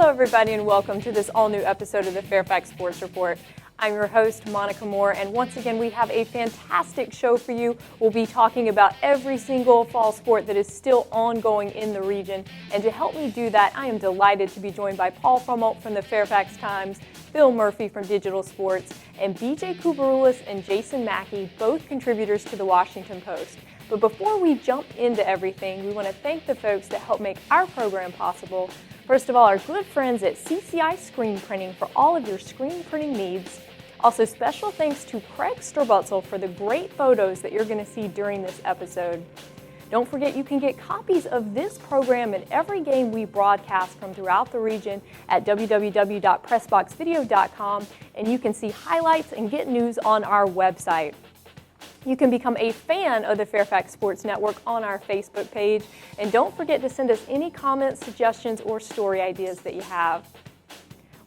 Hello, everybody, and welcome to this all-new episode of the Fairfax Sports Report. I'm your host, Monica Moore, and once again, we have a fantastic show for you. We'll be talking about every single fall sport that is still ongoing in the region. And to help me do that, I am delighted to be joined by Paul Frumelt from the Fairfax Times, Phil Murphy from Digital Sports, and BJ Kubaroulis and Jason Mackey, both contributors to the Washington Post. But before we jump into everything, we want to thank the folks that help make our program possible. First of all, our good friends at CCI Screen Printing for all of your screen printing needs. Also, special thanks to Craig Sturbutzel for the great photos that you're going to see during this episode. Don't forget you can get copies of this program and every game we broadcast from throughout the region at www.pressboxvideo.com, and you can see highlights and get news on our website. You can become a fan of the Fairfax Sports Network on our Facebook page, and don't forget to send us any comments, suggestions, or story ideas that you have.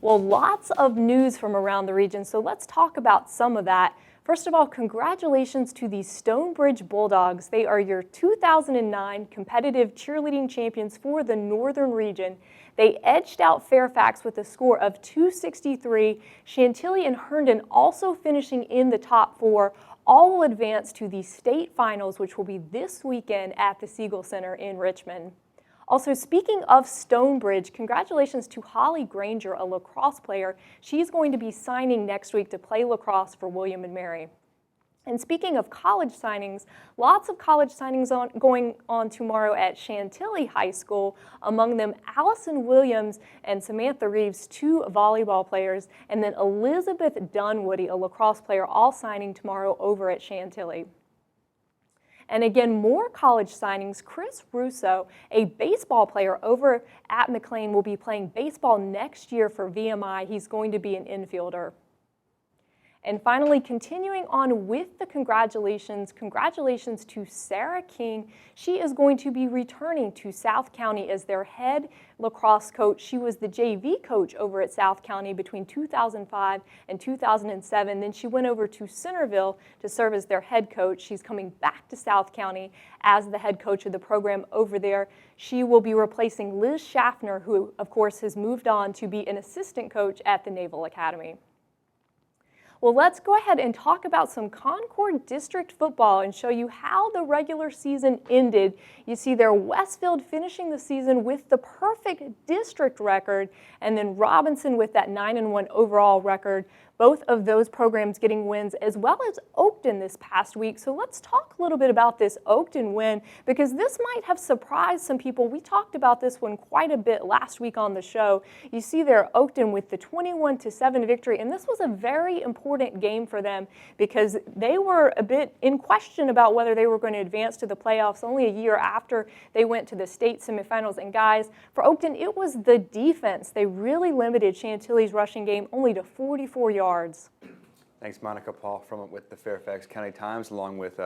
Well, lots of news from around the region, so let's talk about some of that. First of all, congratulations to the Stonebridge Bulldogs. They are your 2009 competitive cheerleading champions for the Northern region. They edged out Fairfax with a score of 263. Chantilly and Herndon also finishing in the top four. All will advance to the state finals, which will be this weekend at the Siegel Center in Richmond. Also, speaking of Stonebridge, congratulations to Holly Granger, a lacrosse player. She's going to be signing next week to play lacrosse for William & Mary. And speaking of college signings, lots of college signings going on tomorrow at Chantilly High School. Among them, Allison Williams and Samantha Reeves, two volleyball players, and then Elizabeth Dunwoody, a lacrosse player, all signing tomorrow over at Chantilly. And again, more college signings. Chris Russo, a baseball player over at McLean, will be playing baseball next year for VMI. He's going to be an infielder. And finally, continuing on with the congratulations to Sarah King. She is going to be returning to South County as their head lacrosse coach. She was the JV coach over at South County between 2005 and 2007. Then she went over to Centerville to serve as their head coach. She's coming back to South County as the head coach of the program over there. She will be replacing Liz Schaffner, who, of course, has moved on to be an assistant coach at the Naval Academy. Well, let's go ahead and talk about some Concord District football and show you how the regular season ended. You see there Westfield finishing the season with the perfect district record, and then Robinson with that 9-1 overall record. Both of those programs getting wins, as well as Oakton this past week. So let's talk a little bit about this Oakton win, because this might have surprised some people. We talked about this one quite a bit last week on the show. You see there Oakton with the 21-7 victory, and this was a very important game for them because they were a bit in question about whether they were going to advance to the playoffs only a year after they went to the state semifinals. And guys, for Oakton, it was the defense. They really limited Chantilly's rushing game only to 44 yards. Thanks, Monica. Paul Frumelt with the Fairfax County Times, along with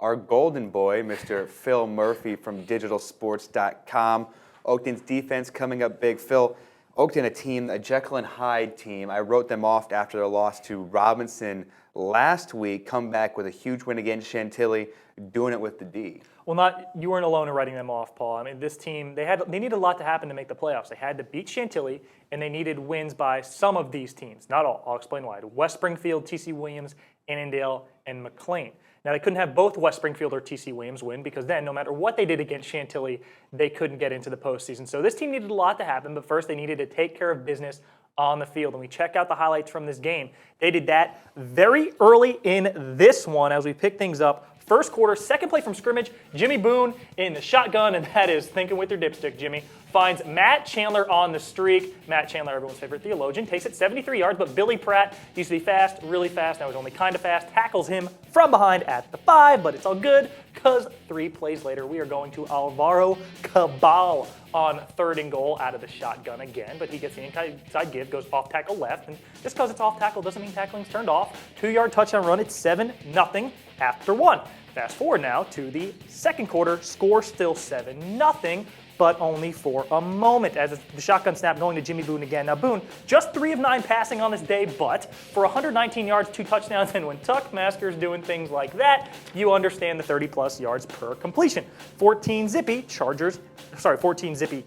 our golden boy, Mr. Phil Murphy from digitalsports.com. Oakton's defense coming up big. Phil, Oakton, a team, a Jekyll and Hyde team. I wrote them off after their loss to Robinson last week. Come back with a huge win against Chantilly, doing it with the D. Well, you weren't alone in writing them off, Paul. I mean, this team, they needed a lot to happen to make the playoffs. They had to beat Chantilly, and they needed wins by some of these teams. Not all. I'll explain why. West Springfield, T.C. Williams, Annandale, and McLean. Now, they couldn't have both West Springfield or T.C. Williams win because then, no matter what they did against Chantilly, they couldn't get into the postseason. So this team needed a lot to happen, but first they needed to take care of business on the field. And we check out the highlights from this game. They did that very early in this one as we pick things up. First quarter, second play from scrimmage, Jimmy Boone in the shotgun, and that is thinking with your dipstick, Jimmy. Finds Matt Chandler on the streak. Matt Chandler, everyone's favorite theologian, takes it 73 yards, but Billy Pratt used to be fast, really fast, now he's only kind of fast, tackles him from behind at the 5, but it's all good because 3 plays later, we are going to Alvaro Cabal on 3rd and goal out of the shotgun again, but he gets the inside give, goes off tackle left, and just because it's off tackle doesn't mean tackling's turned off. 2-yard touchdown run, it's 7-0 after 1. Fast forward now to the second quarter, score still 7-0, but only for a moment as the shotgun snap going to Jimmy Boone again. Now Boone, just 3 of 9 passing on this day, but for 119 yards, 2 touchdowns, and when Tuckmaster's doing things like that, you understand the 30-plus yards per completion. 14 zippy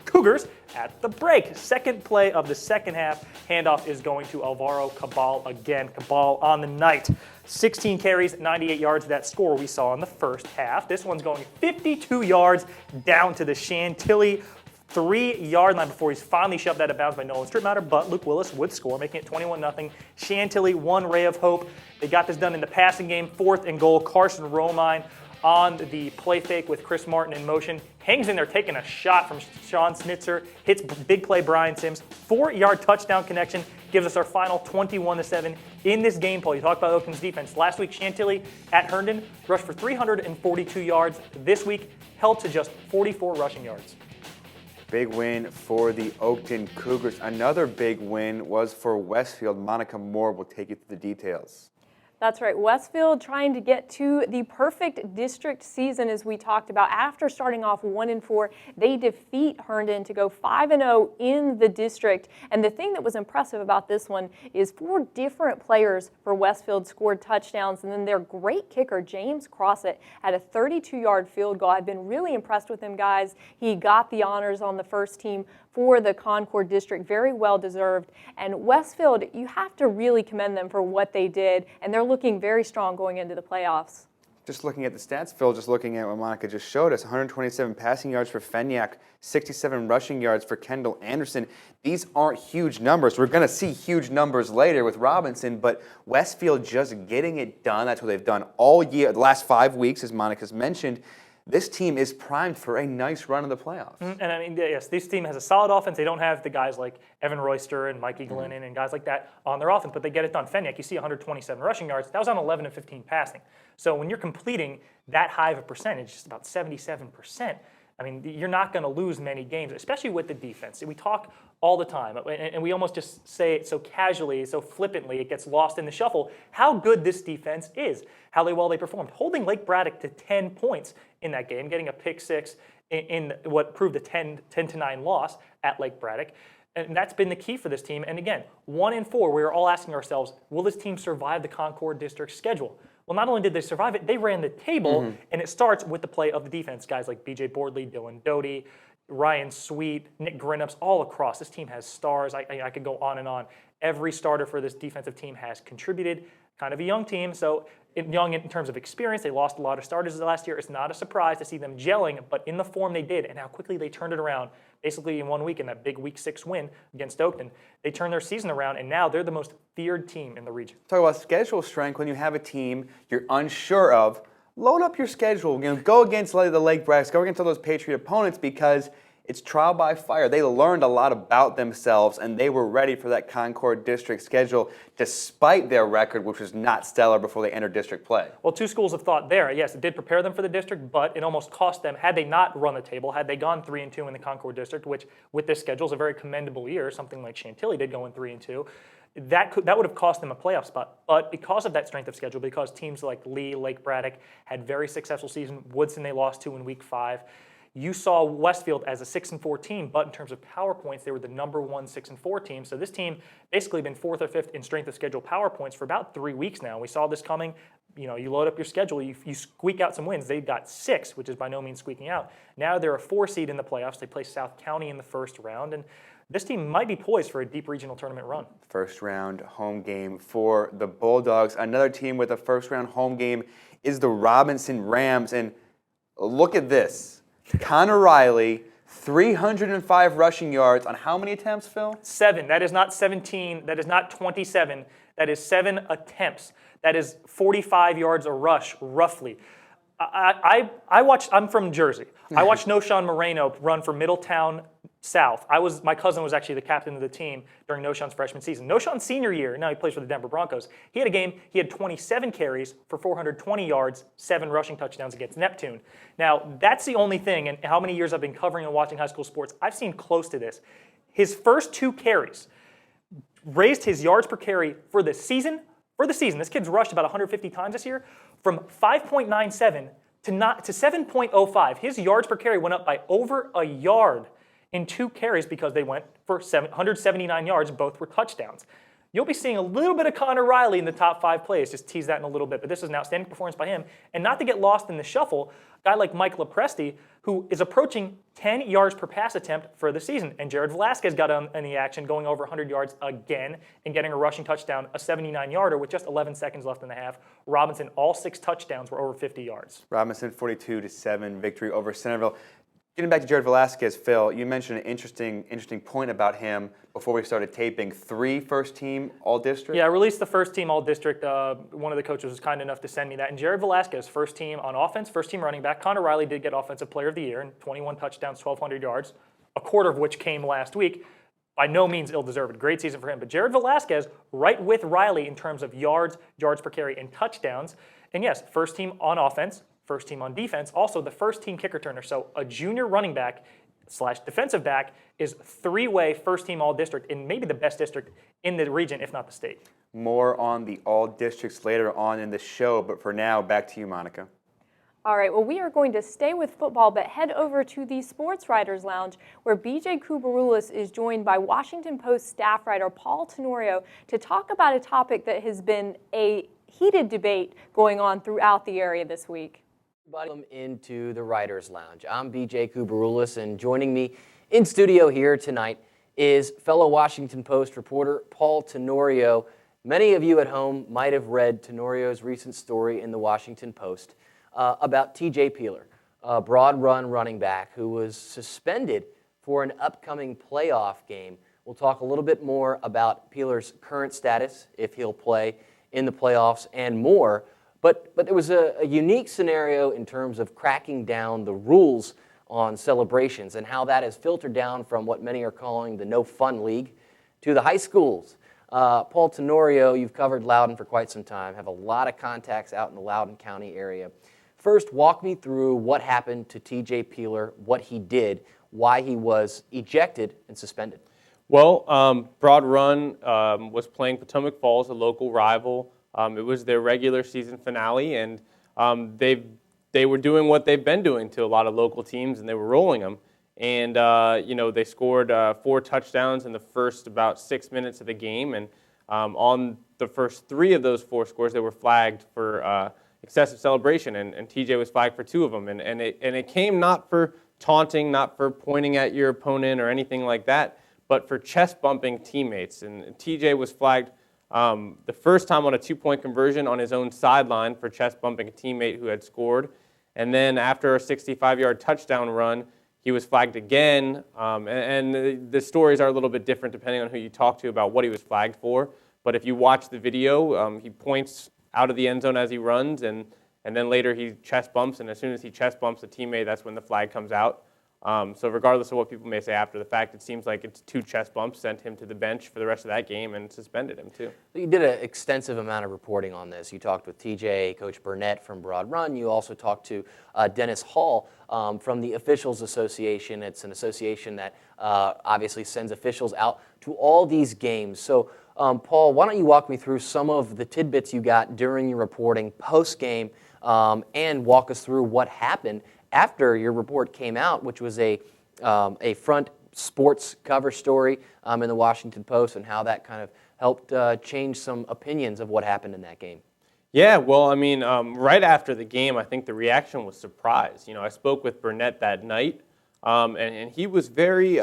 Cougars at the break. Second play of the second half, handoff is going to Alvaro Cabal again. Cabal on the night. 16 carries, 98 yards, that score we saw in the first half. This one's going 52 yards down to the Chantilly 3-yard line before he's finally shoved out of bounds by Nolan Stripmatter, but Luke Willis would score, making it 21-0. Chantilly, one ray of hope. They got this done in the passing game, 4th and goal. Carson Romine on the play fake with Chris Martin in motion. Hangs in there taking a shot from Sean Snitzer. Hits big play Brian Sims. 4-yard touchdown connection. Gives us our final 21-7 in this game, Paul. You talked about Oakland's defense. Last week, Chantilly at Herndon rushed for 342 yards. This week, held to just 44 rushing yards. Big win for the Oakton Cougars. Another big win was for Westfield. Monica Moore will take you through the details. That's right. Westfield trying to get to the perfect district season, as we talked about. After starting off 1-4, they defeat Herndon to go 5-0 in the district. And the thing that was impressive about this one is 4 different players for Westfield scored touchdowns. And then their great kicker, James Crossett, had a 32-yard field goal. I've been really impressed with him, guys. He got the honors on the first team for the Concord District, very well deserved. And Westfield, you have to really commend them for what they did, and they're looking very strong going into the playoffs. Just looking at the stats, Phil, just looking at what Monica just showed us, 127 passing yards for Fenyak, 67 rushing yards for Kendall Anderson. These aren't huge numbers. We're going to see huge numbers later with Robinson, but Westfield just getting it done. That's what they've done all year, the last 5 weeks, as Monica's mentioned. This team is primed for a nice run in the playoffs. And I mean, yes, this team has a solid offense. They don't have the guys like Evan Royster and Mikey Glennon and guys like that on their offense, but they get it done. Fenyak, you see 127 rushing yards. That was on 11 of 15 passing. So when you're completing that high of a percentage, just about 77%, I mean, you're not going to lose many games, especially with the defense. We talk all the time, and we almost just say it so casually, so flippantly, it gets lost in the shuffle, how good this defense is, how well they performed. Holding Lake Braddock to 10 points in that game, getting a pick 6 in what proved a 10-9 loss at Lake Braddock. And that's been the key for this team. And again, 1-4, we were all asking ourselves, will this team survive the Concord District schedule? Well, not only did they survive it, they ran the table, and it starts with the play of the defense. Guys like B.J. Boardley, Dylan Doty, Ryan Sweet, Nick Grinups, all across. This team has stars. I could go on and on. Every starter for this defensive team has contributed. Kind of a young team, so young in terms of experience. They lost a lot of starters last year. It's not a surprise to see them gelling, but in the form they did and how quickly they turned it around, basically in 1 week in that big Week 6 win against Oakton. They turned their season around, and now they're the most feared team in the region. Talk about schedule strength. When you have a team you're unsure of, load up your schedule. Go against the Lake Braddock, go against all those Patriot opponents, because it's trial by fire. They learned a lot about themselves, and they were ready for that Concord District schedule despite their record, which was not stellar before they entered district play. Well, 2 schools of thought there. Yes, it did prepare them for the district, but it almost cost them. Had they not run the table, had they gone 3-2 in the Concord District, which with this schedule is a very commendable year, something like Chantilly did going 3-2, that would have cost them a playoff spot. But because of that strength of schedule, because teams like Lee, Lake Braddock had very successful season, Woodson they lost to in Week 5, you saw Westfield as a 6-4 team, but in terms of power points, they were the number 1 6-4 team. So this team basically been 4th or 5th in strength of schedule power points for about 3 weeks now. We saw this coming. You load up your schedule, you squeak out some wins. They got 6, which is by no means squeaking out. Now they're a 4 seed in the playoffs. They play South County in the first round, and this team might be poised for a deep regional tournament run. First round home game for the Bulldogs. Another team with a first round home game is the Robinson Rams, and look at this. Connor Riley, 305 rushing yards on how many attempts, Phil? 7. That is not 17. That is not 27. That is 7 attempts. That is 45 yards a rush, roughly. I watched. I'm from Jersey. I watched Noshawn Moreno run for Middletown South. My cousin was actually the captain of the team during Noshawn's freshman season. Noshawn's senior year, now he plays for the Denver Broncos. He had a game. He had 27 carries for 420 yards, 7 rushing touchdowns against Neptune. Now that's the only thing. And how many years I've been covering and watching high school sports, I've seen close to this. His first 2 carries raised his yards per carry for the season. This kid's rushed about 150 times this year, from 5.97 to 7.05. His yards per carry went up by over a yard in 2 carries because they went for 179 yards. Both were touchdowns. you'll be seeing a little bit of Connor Riley in the top 5 plays. Just tease that in a little bit. But this is an outstanding performance by him. And not to get lost in the shuffle, a guy like Mike Lepresti, who is approaching 10 yards per pass attempt for the season. And Jared Velasquez got in the action, going over 100 yards again and getting a rushing touchdown, a 79-yarder with just 11 seconds left in the half. Robinson, all 6 touchdowns were over 50 yards. Robinson, 42-7 victory over Centerville. Getting back to Jared Velasquez, Phil, you mentioned an interesting point about him before we started taping. 3 first-team All-District? Yeah, I released the first-team All-District. One of the coaches was kind enough to send me that. And Jared Velasquez, first-team on offense, first-team running back. Connor Riley did get Offensive Player of the Year and 21 touchdowns, 1,200 yards, a quarter of which came last week. By no means ill-deserved. Great season for him. But Jared Velasquez, right with Riley in terms of yards per carry, and touchdowns. And yes, first-team on offense, first team on defense, also the first team kick returner. So a junior running back / defensive back is 3-way first team all district in maybe the best district in the region, if not the state. More on the all districts later on in the show, but for now, back to you, Monica. All right, well, we are going to stay with football, but head over to the Sports Writers Lounge, where BJ Kubaroulis is joined by Washington Post staff writer Paul Tenorio to talk about a topic that has been a heated debate going on throughout the area this week. Welcome into the Writers Lounge. I'm BJ Kubaroulis, and joining me in studio here tonight is fellow Washington Post reporter Paul Tenorio. Many of you at home might have read Tenorio's recent story in the Washington Post about TJ Peeler, a broad run running back who was suspended for an upcoming playoff game. We'll talk a little bit more about Peeler's current status, if he'll play in the playoffs, and more. But there was a unique scenario in terms of cracking down the rules on celebrations and how that has filtered down from what many are calling the No Fun League to the high schools. Paul Tenorio, you've covered Loudoun for quite some time, have a lot of contacts out in the Loudoun County area. First, walk me through what happened to TJ Peeler, what he did, why he was ejected and suspended. Well, Broad Run was playing Potomac Falls, a local rival. It was their regular season finale, and they were doing what they've been doing to a lot of local teams, and they were rolling them. And they scored 4 touchdowns in the first about 6 minutes of the game, and on the first 3 of those 4 scores, they were flagged for excessive celebration, and TJ was flagged for 2 of them. And it came not for taunting, not for pointing at your opponent or anything like that, but for chest bumping teammates. And TJ was flagged the first time on a 2-point conversion on his own sideline for chest bumping a teammate who had scored. And then after a 65-yard touchdown run, he was flagged again. And the stories are a little bit different depending on who you talk to about what he was flagged for. But if you watch the video, he points out of the end zone as he runs, and then later he chest bumps. And as soon as he chest bumps a teammate, that's when the flag comes out. So regardless of what people may say after the fact, it seems like it's 2 chest bumps sent him to the bench for the rest of that game and suspended him too. You did an extensive amount of reporting on this. You talked with TJ, Coach Burnett from Broad Run. You also talked to Dennis Hall from the Officials Association. It's an association that obviously sends officials out to all these games. So Paul, why don't you walk me through some of the tidbits you got during your reporting post-game and walk us through what happened after your report came out, which was a front sports cover story in the Washington Post, and how that kind of helped change some opinions of what happened in that game. Yeah, well, I mean, right after the game, I think the reaction was surprise. You know, I spoke with Burnett that night, and he was very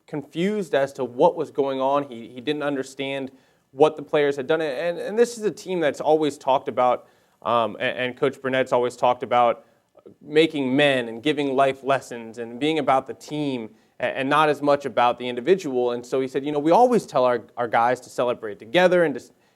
confused as to what was going on. He didn't understand what the players had done. And this is a team that's always talked about, and Coach Burnett's always talked about making men and giving life lessons and being about the team and not as much about the individual. And so he said, you know, we always tell our guys to celebrate together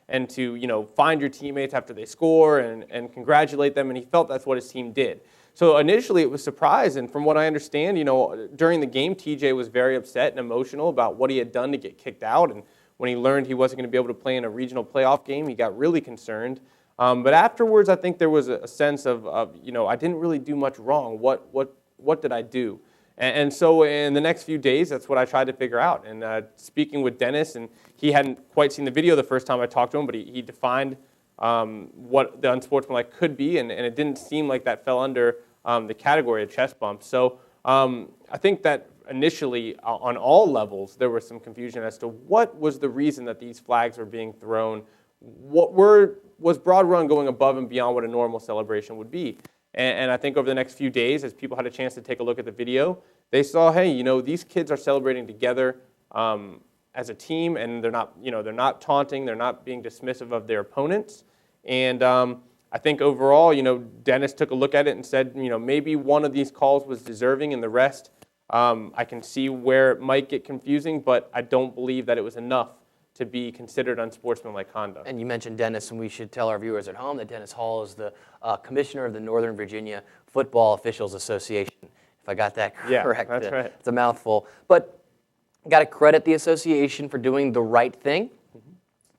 and to you know, find your teammates after they score and congratulate them. And he felt that's what his team did. So initially it was surprise. And from what I understand, you know, during the game, TJ was very upset and emotional about what he had done to get kicked out. And when he learned he wasn't going to be able to play in a regional playoff game, he got really concerned. But afterwards, I think there was a sense of you know, I didn't really do much wrong. What did I do? And so in the next few days, that's what I tried to figure out. And speaking with Dennis, and he hadn't quite seen the video the first time I talked to him, but he defined what the unsportsmanlike could be, and it didn't seem like that fell under the category of chest bump. So I think that initially on all levels, there was some confusion as to what was the reason that these flags were being thrown. Was Broad Run going above and beyond what a normal celebration would be? And I think over the next few days, as people had a chance to take a look at the video, they saw, hey, these kids are celebrating together as a team, and they're not taunting, they're not being dismissive of their opponents. And I think overall, Dennis took a look at it and said, maybe one of these calls was deserving, and the rest, I can see where it might get confusing, but I don't believe that it was enough to be considered unsportsmanlike conduct. And you mentioned Dennis, and we should tell our viewers at home that Dennis Hall is the commissioner of the Northern Virginia Football Officials Association, if I got that correct. Yeah, that's right. It's a mouthful. But got to credit the association for doing the right thing,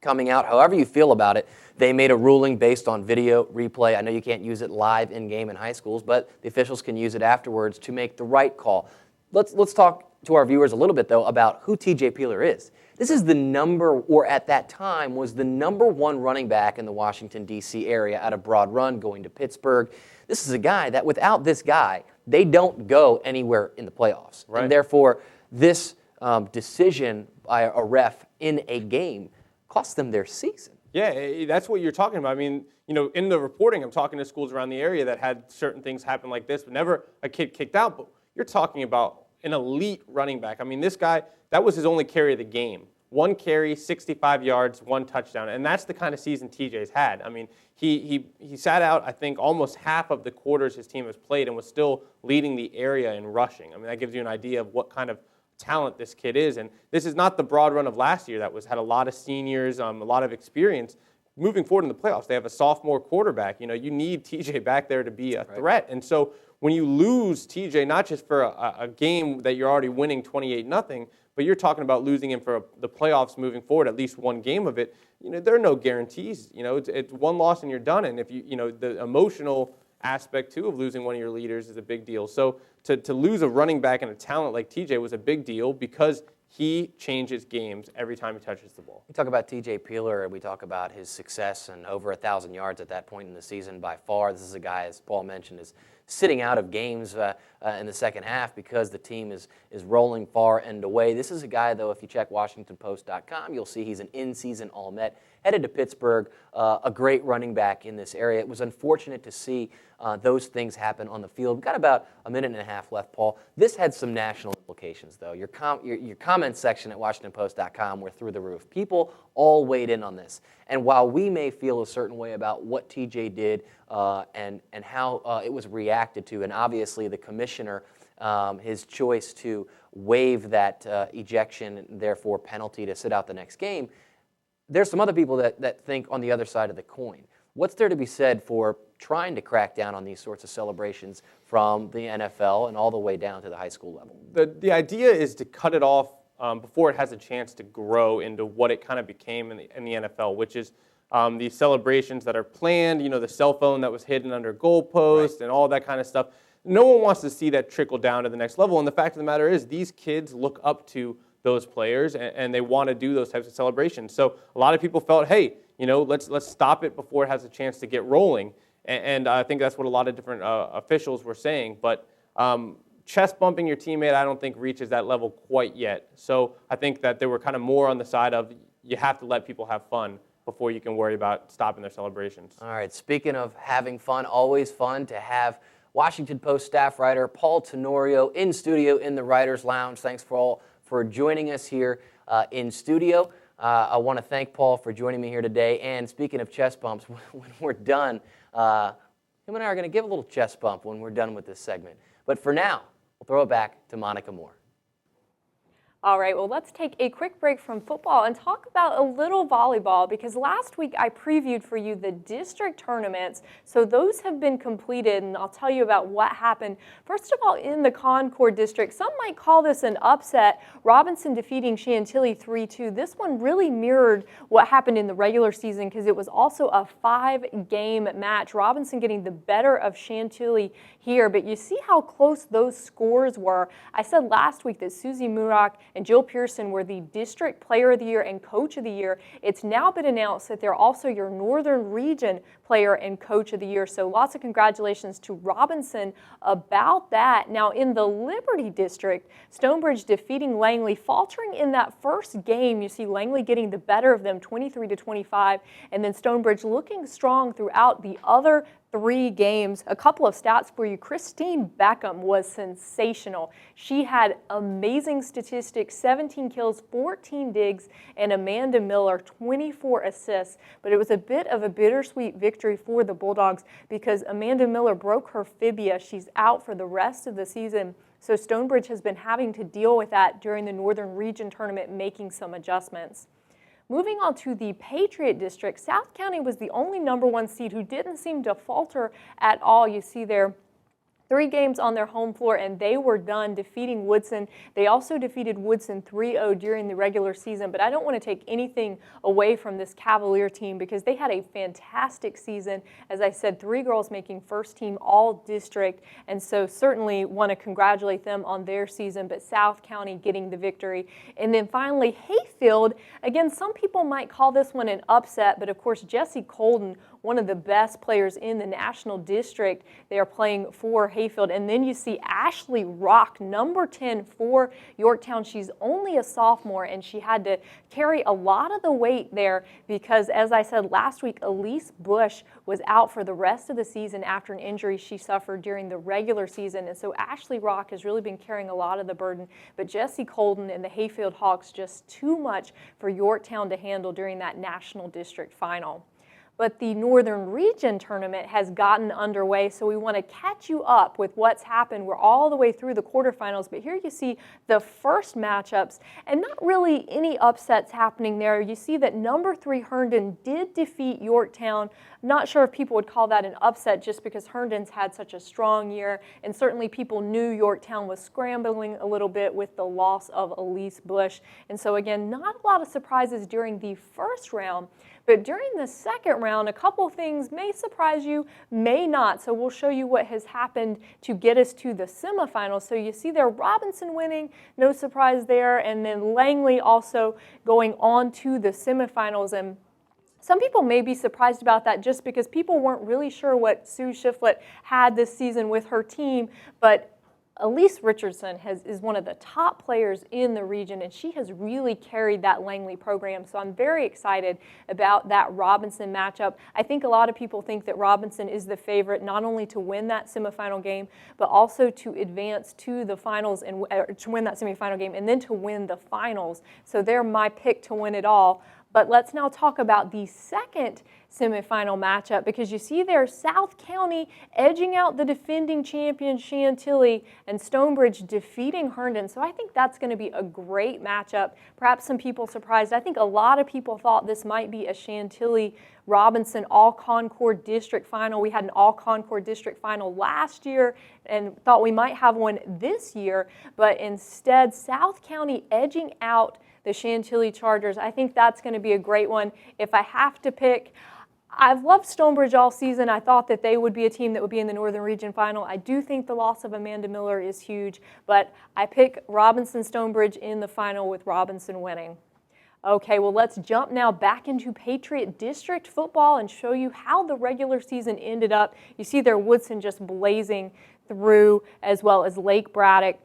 coming out. However you feel about it, they made a ruling based on video replay. I know you can't use it live in-game in high schools, but the officials can use it afterwards to make the right call. Let's talk to our viewers a little bit, though, about who T.J. Peeler is. This is at that time, was the #1 running back in the Washington, D.C. area out of Broad Run going to Pittsburgh. This is a guy that without this guy, they don't go anywhere in the playoffs. Right. And therefore, this decision by a ref in a game cost them their season. Yeah, that's what you're talking about. I mean, in the reporting, I'm talking to schools around the area that had certain things happen like this, but never a kid kicked out. But you're talking about an elite running back. I mean, this guy, that was his only carry of the game. 1 carry, 65 yards, 1 touchdown. And that's the kind of season TJ's had. I mean, he sat out, I think, almost half of the quarters his team has played and was still leading the area in rushing. I mean, that gives you an idea of what kind of talent this kid is. And this is not the Broad Run of last year that had a lot of seniors, a lot of experience. Moving forward in the playoffs, they have a sophomore quarterback. You need TJ back there to be a threat. And so when you lose TJ, not just for a game that you're already winning 28-0, but you're talking about losing him for the playoffs moving forward, at least one game of it, there are no guarantees. It's one loss and you're done. And if the emotional aspect too of losing one of your leaders is a big deal. So to lose a running back and a talent like TJ was a big deal because he changes games every time he touches the ball. We talk about T.J. Peeler, and we talk about his success and over 1,000 yards at that point in the season by far. This is a guy, as Paul mentioned, is sitting out of games in the second half because the team is rolling far and away. This is a guy, though, if you check WashingtonPost.com, you'll see he's an in-season All-Met, headed to Pittsburgh, a great running back in this area. It was unfortunate to see those things happen on the field. We've got about a minute and a half left, Paul. This had some national implications, though. Your comments section at WashingtonPost.com were through the roof. People all weighed in on this. And while we may feel a certain way about what TJ did and how it was reacted to, and obviously the commissioner, his choice to waive that ejection and therefore penalty to sit out the next game, there's some other people that think on the other side of the coin. What's there to be said for trying to crack down on these sorts of celebrations from the NFL and all the way down to the high school level? The idea is to cut it off before it has a chance to grow into what it kind of became in the NFL, which is these celebrations that are planned, the cell phone that was hidden under goalposts and all that kind of stuff. No one wants to see that trickle down to the next level. And the fact of the matter is these kids look up to those players and they want to do those types of celebrations. So a lot of people felt, hey, let's stop it before it has a chance to get rolling. And I think that's what a lot of different officials were saying. But chest bumping your teammate, I don't think reaches that level quite yet. So I think that they were kind of more on the side of you have to let people have fun before you can worry about stopping their celebrations. All right, speaking of having fun, always fun to have Washington Post staff writer Paul Tenorio in studio in the Writers Lounge. Thanks for joining us here in studio. I want to thank Paul for joining me here today. And speaking of chest bumps, when we're done, him and I are going to give a little chest bump when we're done with this segment. But for now, we'll throw it back to Monica Moore. All right, well, let's take a quick break from football and talk about a little volleyball, because last week I previewed for you the district tournaments. So those have been completed, and I'll tell you about what happened. First of all, in the Concord district, some might call this an upset. Robinson defeating Chantilly 3-2. This one really mirrored what happened in the regular season because it was also a 5-game match. Robinson getting the better of Chantilly here, but you see how close those scores were. I said last week that Susie Murak and Jill Pearson were the District Player of the Year and Coach of the Year. It's now been announced that they're also your Northern Region Player and Coach of the Year. So lots of congratulations to Robinson about that. Now in the Liberty District, Stonebridge defeating Langley, faltering in that first game. You see Langley getting the better of them 23-25, and then Stonebridge looking strong throughout the other 3 games. A couple of stats for you. Christine Beckham was sensational. She had amazing statistics, 17 kills, 14 digs, and Amanda Miller, 24 assists. But it was a bit of a bittersweet victory for the Bulldogs because Amanda Miller broke her fibia. She's out for the rest of the season. So Stonebridge has been having to deal with that during the Northern Region Tournament, making some adjustments. Moving on to the Patriot District, South County was the only #1 seed who didn't seem to falter at all. You see there 3 games on their home floor, and they were done defeating Woodson. They also defeated Woodson 3-0 during the regular season, but I don't want to take anything away from this Cavalier team because they had a fantastic season. As I said, 3 girls making first team all district, and so certainly want to congratulate them on their season, but South County getting the victory. And then finally, Hayfield. Again, some people might call this one an upset, but of course, Jessie Colden, one of the best players in the National District. They are playing for Hayfield. And then you see Ashley Rock, #10 for Yorktown. She's only a sophomore, and she had to carry a lot of the weight there because, as I said last week, Elise Bush was out for the rest of the season after an injury she suffered during the regular season. And so Ashley Rock has really been carrying a lot of the burden. But Jessie Colden and the Hayfield Hawks just too much for Yorktown to handle during that National District Final. But the Northern Region Tournament has gotten underway, so we want to catch you up with what's happened. We're all the way through the quarterfinals, but here you see the first matchups, and not really any upsets happening there. You see that #3 Herndon did defeat Yorktown. Not sure if people would call that an upset just because Herndon's had such a strong year, and certainly people knew Yorktown was scrambling a little bit with the loss of Elise Bush. And so again, not a lot of surprises during the first round. But during the second round, a couple things may surprise you, may not. So we'll show you what has happened to get us to the semifinals. So you see there Robinson winning, no surprise there, and then Langley also going on to the semifinals. And some people may be surprised about that just because people weren't really sure what Sue Shiflett had this season with her team, but Elise Richardson is one of the top players in the region, and she has really carried that Langley program. So I'm very excited about that Robinson matchup. I think a lot of people think that Robinson is the favorite not only to win that semifinal game, but also to advance to the finals and to win that semifinal game and then to win the finals. So they're my pick to win it all. But let's now talk about the second semifinal matchup because you see there South County edging out the defending champion Chantilly and Stonebridge defeating Herndon. So I think that's going to be a great matchup. Perhaps some people surprised. I think a lot of people thought this might be a Chantilly Robinson All-Concord District Final. We had an All-Concord District Final last year and thought we might have one this year, but instead South County edging out the Chantilly Chargers. I think that's going to be a great one. If I have to pick, I've loved Stonebridge all season. I thought that they would be a team that would be in the Northern Region Final. I do think the loss of Amanda Miller is huge, but I pick Robinson-Stonebridge in the final with Robinson winning. Okay, well, let's jump now back into Patriot District football and show you how the regular season ended up. You see there Woodson just blazing through, as well as Lake Braddock,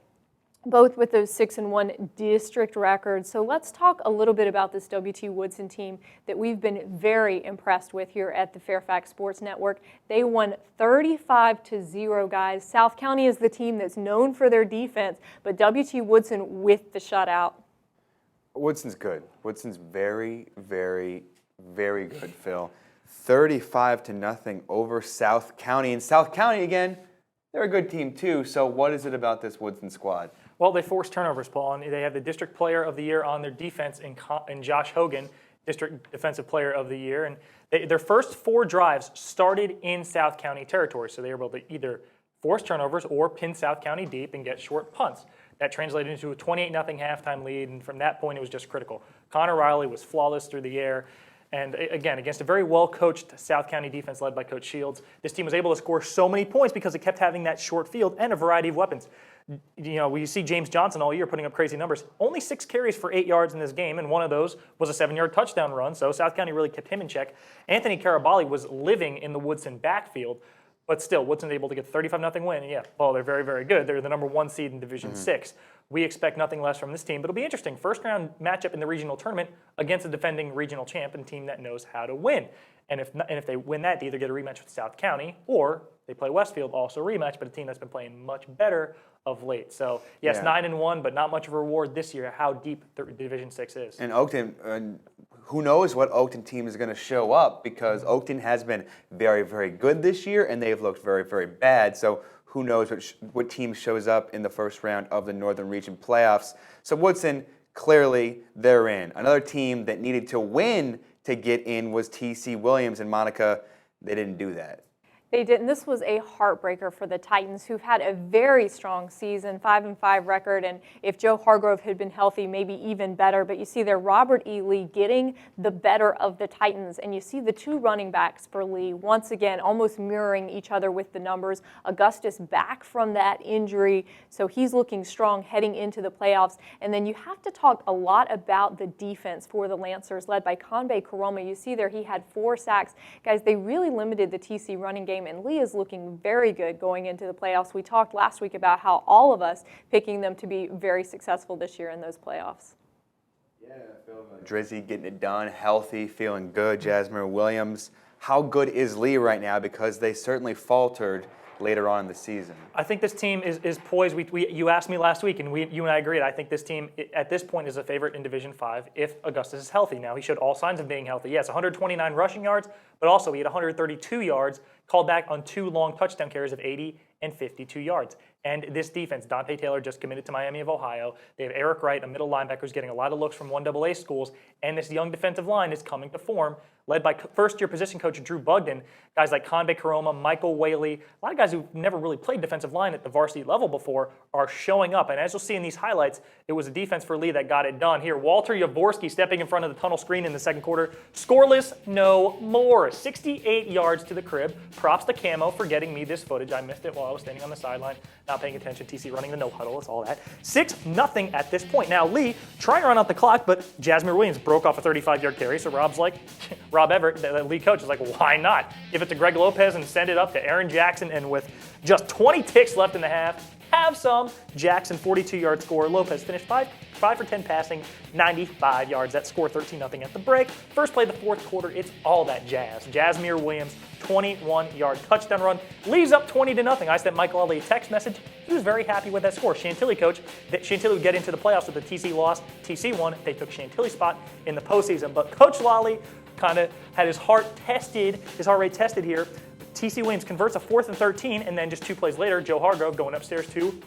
both with those 6-1 district records. So let's talk a little bit about this WT Woodson team that we've been very impressed with here at the Fairfax Sports Network. They won 35-0, guys. South County is the team that's known for their defense, but WT Woodson with the shutout. Woodson's good. Woodson's very, very, very good, Phil. 35-0 over South County. And South County, again, they're a good team too. So what is it about this Woodson squad? Well, they forced turnovers, Paul, and they have the District Player of the Year on their defense in Josh Hogan, District Defensive Player of the Year. And their first 4 drives started in South County territory, so they were able to either force turnovers or pin South County deep and get short punts. That translated into a 28-0 halftime lead, and from that point, it was just critical. Connor Riley was flawless through the air. And again, against a very well-coached South County defense led by Coach Shields, this team was able to score so many points because it kept having that short field and a variety of weapons. You know, we see James Johnson all year putting up crazy numbers. Only 6 carries for 8 yards in this game, and one of those was a 7-yard touchdown run, so South County really kept him in check. Anthony Carabali was living in the Woodson backfield, but still, Woodson's able to get 35-0 win. And yeah, well, they're very, very good. They're the number 1 seed in Division 6. We expect nothing less from this team, but it'll be interesting. First round matchup in the regional tournament against a defending regional champ and team that knows how to win. And if they win that, they either get a rematch with South County or they play Westfield, also a rematch, but a team that's been playing much better of late. So yes, 9-1, but not much of a reward this year. How deep Division 6 is. And Oakton, who knows what Oakton team is going to show up, because Oakton has been very, very good this year, and they've looked very, very bad. So who knows what team shows up in the first round of the Northern Region playoffs. So Woodson, clearly they're in. Another team that needed to win to get in was T.C. Williams, and Monica, they didn't do that. They didn't. This was a heartbreaker for the Titans, who've had a very strong season, 5-5 record, and if Joe Hargrove had been healthy, maybe even better. But you see there Robert E. Lee getting the better of the Titans, and you see the 2 running backs for Lee, once again, almost mirroring each other with the numbers. Augustus back from that injury, so he's looking strong heading into the playoffs. And then you have to talk a lot about the defense for the Lancers, led by Convey Karoma. You see there he had 4 sacks. Guys, they really limited the TC running game, and Lee is looking very good going into the playoffs. We talked last week about how all of us picking them to be very successful this year in those playoffs. Yeah, Drizzy getting it done, healthy, feeling good. Jasmine Williams. How good is Lee right now? Because they certainly faltered later on in the season. I think this team is poised. You asked me last week, and you and I agreed. I think this team, at this point, is a favorite in Division 5 if Augustus is healthy. Now, he showed all signs of being healthy. Yes, 129 rushing yards, but also he had 132 yards, called back on 2 long touchdown carries of 80 and 52 yards. And this defense, Dante Taylor just committed to Miami of Ohio. They have Eric Wright, a middle linebacker, who's getting a lot of looks from 1AA schools. And this young defensive line is coming to form, led by first-year position coach Drew Bugden. Guys like Convey Karoma, Michael Whaley, a lot of guys who've never really played defensive line at the varsity level before are showing up. And as you'll see in these highlights, it was a defense for Lee that got it done. Here, Walter Yavorski stepping in front of the tunnel screen in the second quarter. Scoreless, no more. 68 yards to the crib. Props to Camo for getting me this footage. I missed it while I was standing on the sideline, not paying attention. TC running the no huddle, it's all that. 6-0 at this point. Now, Lee trying to run out the clock, but Jasmine Williams broke off a 35-yard carry, so Rob's like, Rob Everett, the lead coach, is like, why not? Give it to Greg Lopez and send it up to Aaron Jackson, and with just 20 ticks left in the half, have some. Jackson, 42-yard score. Lopez finished 5 for 10 passing, 95 yards. That score 13-0 at the break. First play of the fourth quarter, it's all that jazz. Jasmine Williams, 21-yard touchdown run, leaves up 20-0. I sent Michael Ali a text message. He was very happy with that score. Chantilly coach, that Chantilly would get into the playoffs with the TC loss. TC won. They took Chantilly's spot in the postseason. But Coach Lally kind of had his heart rate tested here. TC Williams converts a 4th and 13, and then just 2 plays later, Joe Hargrove going upstairs to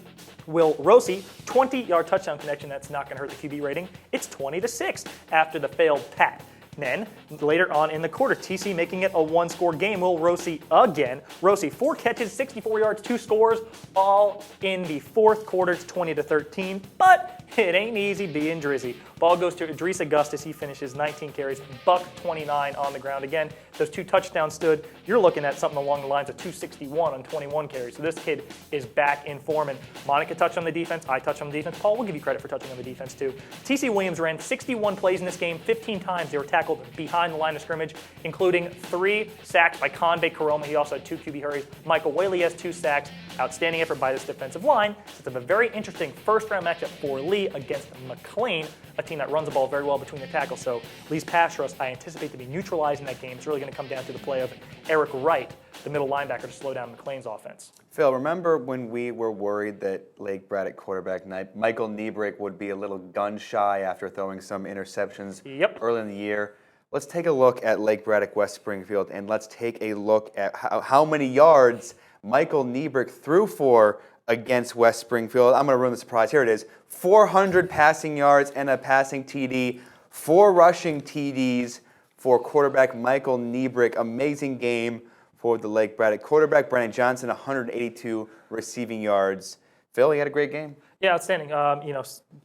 Will Rossi, 20-yard touchdown connection. That's not going to hurt the QB rating. It's 20-6 after the failed pat. Then, later on in the quarter, TC making it a 1-score game. Will Rossi again. Rossi, 4 catches, 64 yards, 2 scores, all in the fourth quarter. It's 20-13, but it ain't easy being Drizzy. Ball goes to Idris Augustus. He finishes 19 carries, $129 on the ground. Again, those 2 touchdowns stood. You're looking at something along the lines of 261 on 21 carries. So this kid is back in form. And Monica touched on the defense. I touched on the defense. Paul, we'll give you credit for touching on the defense too. TC Williams ran 61 plays in this game. 15 times they were tackled behind the line of scrimmage, including 3 sacks by Convey Karoma. He also had 2 QB hurries. Michael Whaley has 2 sacks. Outstanding effort by this defensive line. Sets up a very interesting first-round matchup for Lee against McLean, a team that runs the ball very well between the tackles. So Lee's pass rush, I anticipate to be neutralized in that game. It's really going to come down to the play of Eric Wright, the middle linebacker, to slow down McLean's offense. Phil, remember when we were worried that Lake Braddock quarterback Michael Niebrick would be a little gun-shy after throwing some interceptions early in the year? Let's take a look at Lake Braddock West Springfield, and let's take a look at how many yards Michael Niebrick threw for against West Springfield. I'm going to ruin the surprise. Here it is. 400 passing yards and a passing TD, 4 rushing TDs for quarterback Michael Niebrick. Amazing game for the Lake Braddock quarterback. Brandon Johnson, 182 receiving yards. Phil, he had a great game. Yeah, outstanding.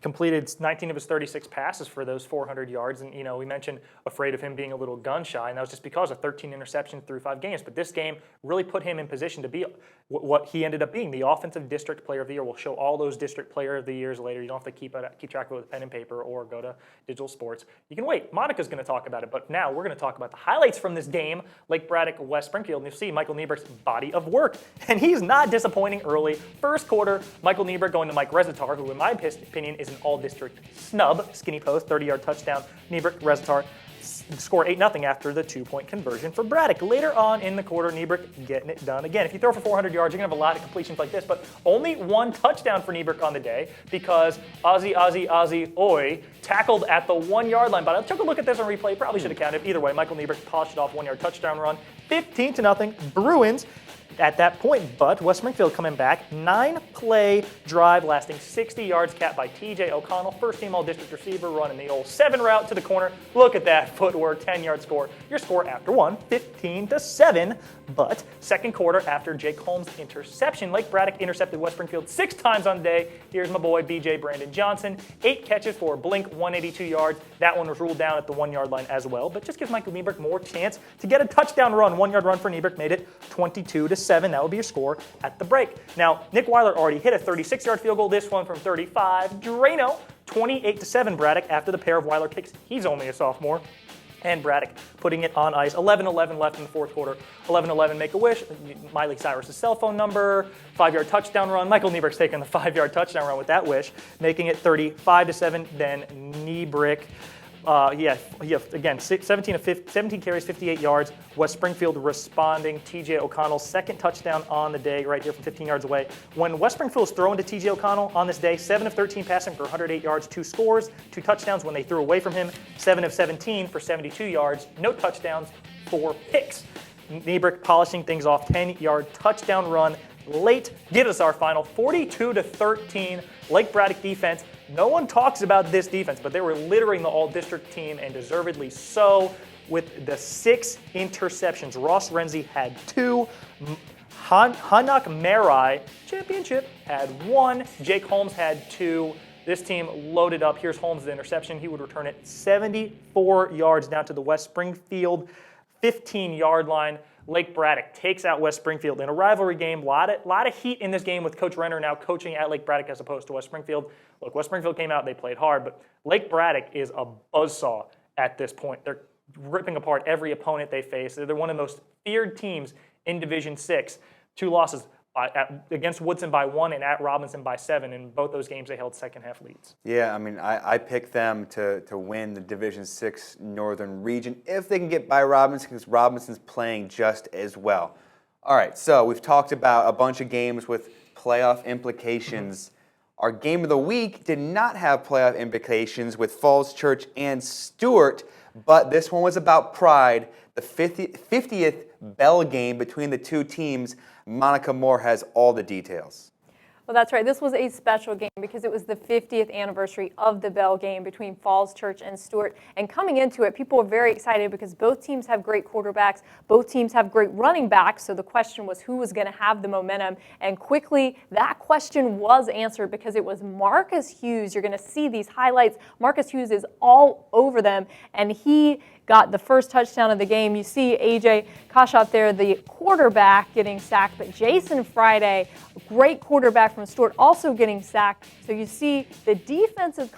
Completed 19 of his 36 passes for those 400 yards. And, we mentioned afraid of him being a little gun shy, and that was just because of 13 interceptions through 5 games. But this game really put him in position to be what he ended up being, the Offensive District Player of the Year. We'll show all those District Player of the Years later. You don't have to keep track of it with pen and paper or go to Digital Sports. You can wait. Monica's going to talk about it. But now we're going to talk about the highlights from this game, Lake Braddock, West Springfield. And you'll see Michael Niebrick's body of work. And he's not disappointing early. First quarter, Michael Niebrick going to Mike Rezatar, who in my opinion is an all-district snub. Skinny post, 30-yard touchdown. Niebrick, Rezatar score 8-0 after the 2-point conversion for Braddock. Later on in the quarter, Niebrick getting it done again. If you throw for 400 yards, you're going to have a lot of completions like this, but only 1 touchdown for Niebrick on the day because Ozzy, oi, tackled at the 1-yard line. But I took a look at this on replay. Probably should have counted. Either way, Michael Niebrick polished it off, 1-yard touchdown run. 15-0 Bruins at that point, but West Springfield coming back. 9-play drive lasting 60 yards, capped by TJ O'Connell, first-team all-district receiver, running the old 7 route to the corner. Look at that footwork, 10-yard score. Your score after 1, 15-7. But second quarter, after Jake Holmes' interception, Lake Braddock intercepted West Springfield 6 times on the day. Here's my boy, BJ Brandon Johnson. 8 catches for a blink, 182 yards. That one was ruled down at the 1-yard line as well, but just gives Michael Niebrick more chance to get a touchdown run. 1-yard run for Niebrick made it 22-7. That would be your score at the break. Now, Nick Weiler already hit a 36-yard field goal. This one from 35. Drano, 28-7 Braddock after the pair of Weiler kicks. He's only a sophomore. And Braddock putting it on ice. 11-11 left in the fourth quarter. 11-11, Make-A-Wish. Miley Cyrus' cell phone number. 5-yard touchdown run. Michael Niebrick's taking the 5-yard touchdown run with that wish, making it 35-7. Then Niebrick. Again, 17 carries, 58 yards. West Springfield responding. TJ O'Connell's second touchdown on the day right here from 15 yards away. When West Springfield is throwing to TJ O'Connell on this day, 7 of 13 passing for 108 yards, 2 scores, 2 touchdowns. When they threw away from him, 7 of 17 for 72 yards, no touchdowns, 4 picks. Niebrick polishing things off, 10-yard touchdown run late. Give us our final 42-13 Lake Braddock defense. No one talks about this defense, but they were littering the all-district team, and deservedly so, with the 6 interceptions. Ross Renzi had 2. Hanak Marai, championship, had 1. Jake Holmes had 2. This team loaded up. Here's Holmes' the interception. He would return it 74 yards down to the West Springfield 15-yard line. Lake Braddock takes out West Springfield in a rivalry game. Lot of heat in this game with Coach Renner now coaching at Lake Braddock as opposed to West Springfield. Look, West Springfield came out, they played hard, but Lake Braddock is a buzzsaw at this point. They're ripping apart every opponent they face. They're one of the most feared teams in Division 6. 2 losses against Woodson by 1 and at Robinson by 7. In both those games, they held second-half leads. Yeah, I mean, I picked them to win the Division 6 Northern Region if they can get by Robinson, because Robinson's playing just as well. All right, so we've talked about a bunch of games with playoff implications. Our game of the week did not have playoff implications with Falls Church and Stewart, but this one was about pride. The 50th bell game between the 2 teams. Monica Moore has all the details. Well, that's right. This was a special game because it was the 50th anniversary of the Bell game between Falls Church and Stewart. And coming into it, people were very excited because both teams have great quarterbacks. Both teams have great running backs. So the question was who was going to have the momentum. And quickly, that question was answered because it was Marcus Hughes. You're going to see these highlights. Marcus Hughes is all over them, and he got the first touchdown of the game. You see A.J. Koshop there, the quarterback, getting sacked, but Jason Friday, great quarterback from Stewart, also getting sacked. So you see the defensive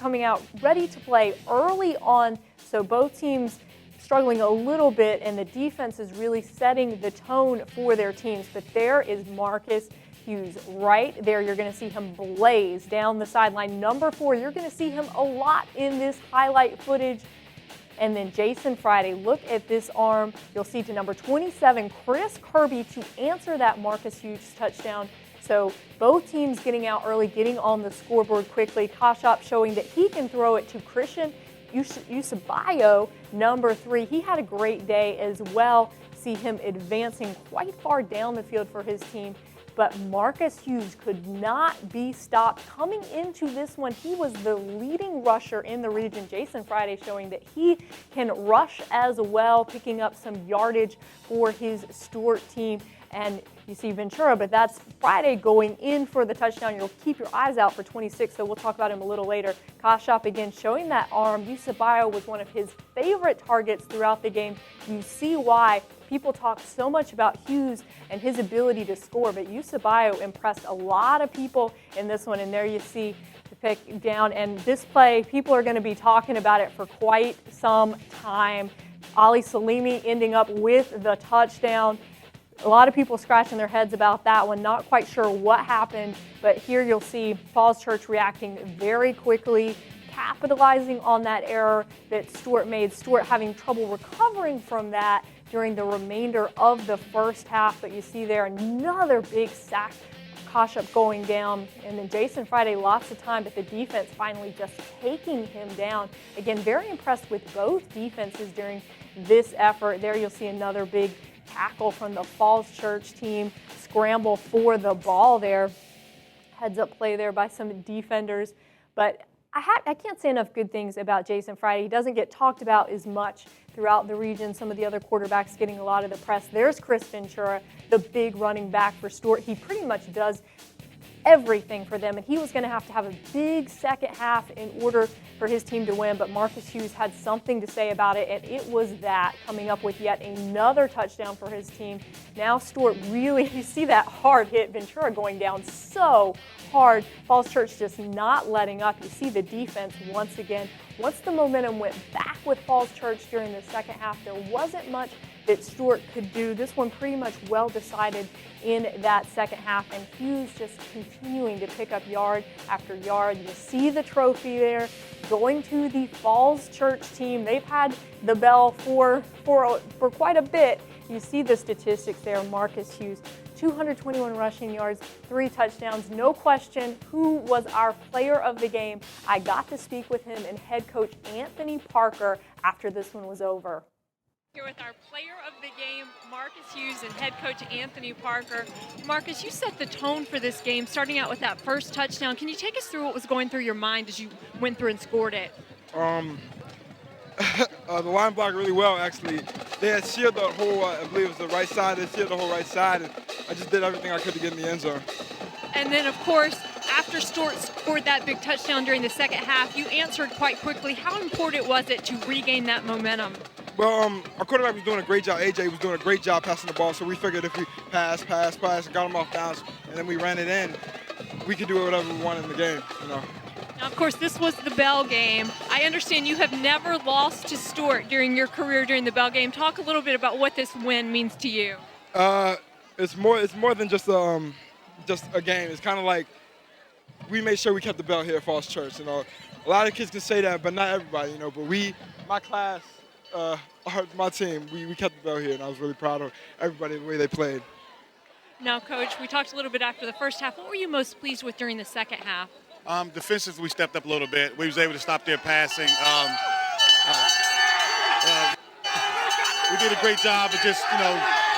coming out, ready to play early on. So both teams struggling a little bit, and the defense is really setting the tone for their teams. But there is Marcus Hughes right there. You're going to see him blaze down the sideline. Number 4, you're going to see him a lot in this highlight footage. And then Jason Friday, look at this arm. You'll see to number 27, Chris Kirby, to answer that Marcus Hughes touchdown. So both teams getting out early, getting on the scoreboard quickly. Koshop showing that he can throw it to Christian Usabayo, number 3. He had a great day as well. See him advancing quite far down the field for his team. But Marcus Hughes could not be stopped. Coming into this one, he was the leading rusher in the region. Jason Friday showing that he can rush as well, picking up some yardage for his Stewart team. And you see Ventura, but that's Friday going in for the touchdown. You'll keep your eyes out for 26, so we'll talk about him a little later. Koshop again showing that arm. Eusebio was one of his favorite targets throughout the game. You see why people talk so much about Hughes and his ability to score, but Eusebio impressed a lot of people in this one, and there you see the pick down. And this play, people are going to be talking about it for quite some time. Ali Salimi ending up with the touchdown. A lot of people scratching their heads about that one, not quite sure what happened, but here you'll see Falls Church reacting very quickly, capitalizing on that error that Stewart made. Stewart having trouble recovering from that during the remainder of the first half, but you see there another big sack, Koshop going down, and then Jason Friday lots of time, but the defense finally just taking him down. Again, very impressed with both defenses during this effort. There you'll see another big tackle from the Falls Church team, scramble for the ball there. Heads up play there by some defenders. But I can't say enough good things about Jason Friday. He doesn't get talked about as much throughout the region. Some of the other quarterbacks getting a lot of the press. There's Chris Ventura, the big running back for Stewart. He pretty much does everything for them, and he was going to have a big second half in order for his team to win, but Marcus Hughes had something to say about it, and it was that, coming up with yet another touchdown for his team. Now Stewart really, you see that hard hit, Ventura going down so hard. Falls Church just not letting up. You see the defense once again. Once the momentum went back with Falls Church during the second half, there wasn't much that Stewart could do. This one pretty much well decided in that second half, and Hughes just continuing to pick up yard after yard. You see the trophy there going to the Falls Church team. They've had the bell for quite a bit. You see the statistics there. Marcus Hughes, 221 rushing yards, 3 touchdowns. No question who was our player of the game. I got to speak with him and head coach Anthony Parker after this one was over. Here with our player of the game, Marcus Hughes, and head coach Anthony Parker. Marcus, you set the tone for this game, starting out with that first touchdown. Can you take us through what was going through your mind as you went through and scored it? The line blocked really well, actually. They had sealed the whole, I believe it was the right side. They sealed the whole right side, and I just did everything I could to get in the end zone. And then, of course, after Stewart scored that big touchdown during the second half, you answered quite quickly. How important was it to regain that momentum? Well, our quarterback was doing a great job. AJ was doing a great job passing the ball, so we figured if we pass, and got him off bounds, and then we ran it in, we could do whatever we wanted in the game, you know. Now, of course, this was the Bell game. I understand you have never lost to Stewart during your career during the Bell game. Talk a little bit about what this win means to you. It's more than just a game. It's kind of like we made sure we kept the Bell here at Falls Church. You know, a lot of kids can say that, but not everybody. You know, but my class, my team, we kept the Bell here, and I was really proud of everybody the way they played. Now, Coach, we talked a little bit after the first half. What were you most pleased with during the second half? Defensively, we stepped up a little bit. We was able to stop their passing. We did a great job of just,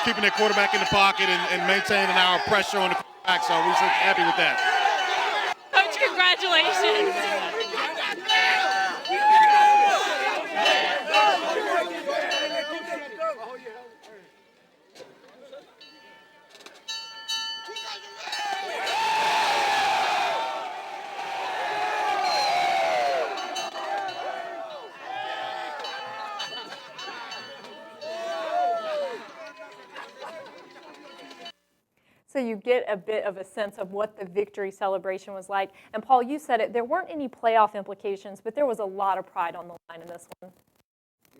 keeping their quarterback in the pocket and maintaining our pressure on the quarterback, so we were happy with that. Coach, congratulations. So you get a bit of a sense of what the victory celebration was like. And Paul, you said it, there weren't any playoff implications, but there was a lot of pride on the line in this one.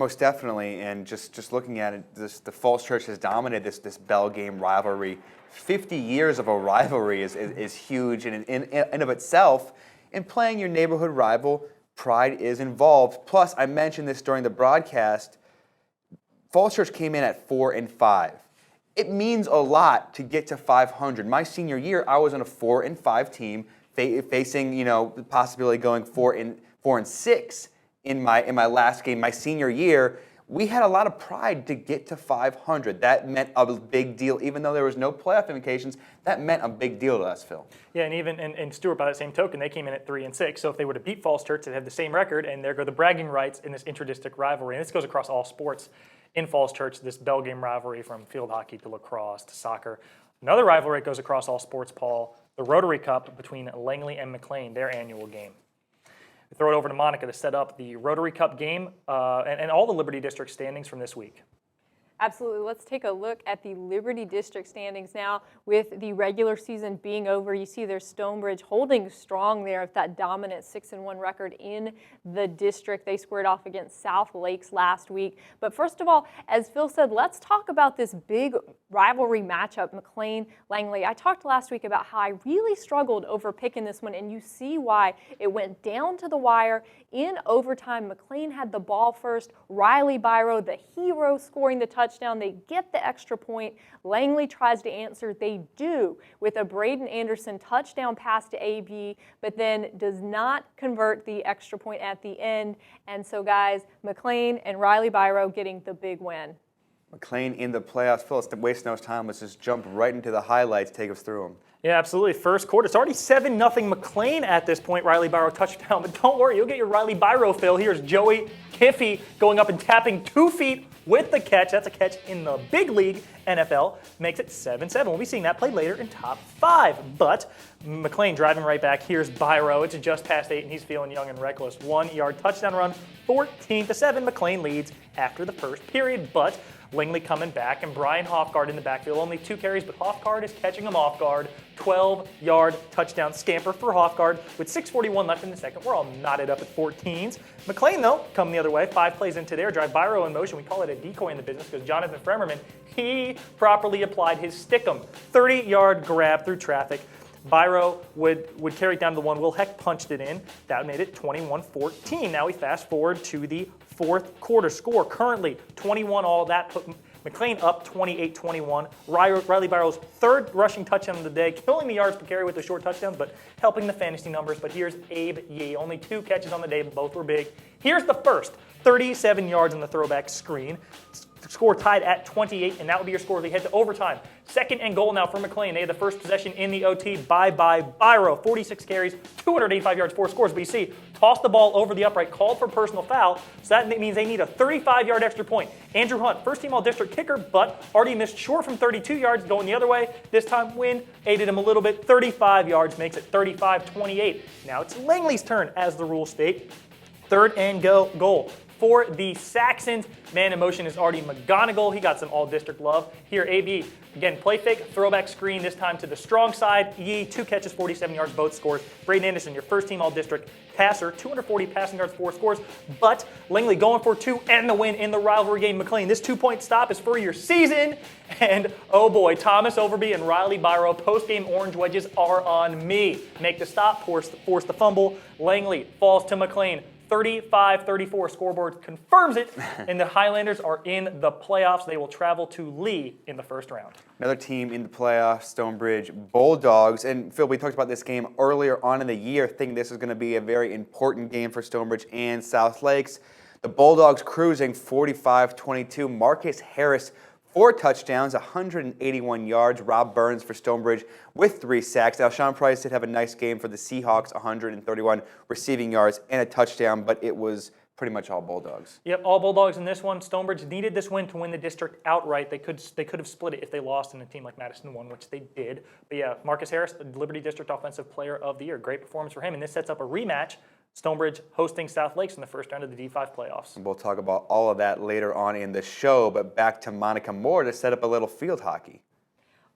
Most definitely, and just looking at it, the Falls Church has dominated this Bell game rivalry. 50 years of a rivalry is huge in of itself. In playing your neighborhood rival, pride is involved. Plus, I mentioned this during the broadcast, Falls Church came in at 4-5. It means a lot to get to 500. My senior year, I was on a 4-5 team, facing the possibility of going 4-6 in my last game. My senior year, we had a lot of pride to get to 500. That meant a big deal, even though there was no playoff implications. That meant a big deal to us, Phil. Yeah, and even and Stewart, by that same token, they came in at 3-6. So if they were to beat Falls Church, they'd have the same record, and there go the bragging rights in this inter-district rivalry. And this goes across all sports in Falls Church, this Bell game rivalry from field hockey to lacrosse to soccer. Another rivalry goes across all sports, Paul, the Rotary Cup between Langley and McLean, their annual game. We throw it over to Monica to set up the Rotary Cup game and all the Liberty District standings from this week. Absolutely. Let's take a look at the Liberty District standings now. With the regular season being over, you see there's Stonebridge holding strong there with that dominant 6-1 record in the district. They squared off against South Lakes last week. But first of all, as Phil said, let's talk about this big rivalry matchup, McLean-Langley. I talked last week about how I really struggled over picking this one, and you see why. It went down to the wire in overtime. McLean had the ball first. Riley Byro, the hero, scoring the touchdown. They get the extra point. Langley tries to answer. They do with a Braden Anderson touchdown pass to AB, but then does not convert the extra point at the end. And so, guys, McLean and Riley Byro getting the big win. McLean in the playoffs. Phil, waste no time. Let's just jump right into the highlights. Take us through them. Yeah, absolutely. First quarter, it's already 7-0 McLean at this point. Riley Byro touchdown, but don't worry, you'll get your Riley Byro fill. Here's Joey Kiffey going up and tapping 2 feet with the catch. That's a catch in the big league, NFL. Makes it 7-7. We'll be seeing that played later in top 5. But McLean driving right back. Here's Byro. It's just past 8, and he's feeling young and reckless. 1-yard touchdown run, 14-7. McLean leads after the first period, but Langley coming back, and Brian Hofgard in the backfield. Only 2 carries, but Hofgard is catching him off guard. 12-yard touchdown scamper for Hofgard with 6:41 left in the second. We're all knotted up at 14s. McLean, though, coming the other way. 5 plays into their drive. Byro in motion. We call it a decoy in the business because Jonathan Fremerman, he properly applied his stickum. 30-yard grab through traffic. Byro would carry it down to the 1. Will Heck punched it in. That made it 21-14. Now we fast forward to the fourth quarter score. Currently 21 all. That put McLean up 28-21. Riley Byro's 3rd rushing touchdown of the day, killing the yards per carry with the short touchdowns, but helping the fantasy numbers. But here's Abe Yee. Only 2 catches on the day, but both were big. Here's the first. 37 yards on the throwback screen. Score tied at 28, and that would be your score as we head to overtime. 2nd and goal now for McLean. They had the first possession in the OT. Bye-bye Byro. 46 carries, 285 yards, 4 scores. But you see, tossed the ball over the upright, called for personal foul. So that means they need a 35-yard extra point. Andrew Hunt, first-team all-district kicker, but already missed short from 32 yards, going the other way. This time, Wynn aided him a little bit. 35 yards makes it 35-28. Now it's Langley's turn, as the rules state. 3rd and goal. For the Saxons, man in motion is Artie McGonigal. He got some all-district love. Here, AB, again, play fake, throwback screen, this time to the strong side. Yee, 2 catches, 47 yards, both scores. Braden Anderson, your first-team all-district passer, 240 passing yards, 4 scores. But Langley going for 2 and the win in the rivalry game. McLean, this 2-point stop is for your season. And, oh boy, Thomas Overby and Riley Byro, post-game orange wedges are on me. Make the stop, force the fumble. Langley falls to McLean. 35-34 scoreboard confirms it, and the Highlanders are in the playoffs. They will travel to Lee in the first round. Another team in the playoffs, Stonebridge Bulldogs. And Phil, we talked about this game earlier on in the year, thinking this is going to be a very important game for Stonebridge and South Lakes. The Bulldogs cruising 45-22. Marcus Harris, 4 touchdowns, 181 yards. Rob Burns for Stonebridge with 3 sacks. Now, Sean Price did have a nice game for the Seahawks, 131 receiving yards and a touchdown, but it was pretty much all Bulldogs. Yep, all Bulldogs in this one. Stonebridge needed this win to win the district outright. They could have split it if they lost and a team like Madison won, which they did. But yeah, Marcus Harris, the Liberty District Offensive Player of the Year. Great performance for him, and this sets up a rematch. Stonebridge hosting South Lakes in the first round of the D5 playoffs. And we'll talk about all of that later on in the show, but back to Monica Moore to set up a little field hockey.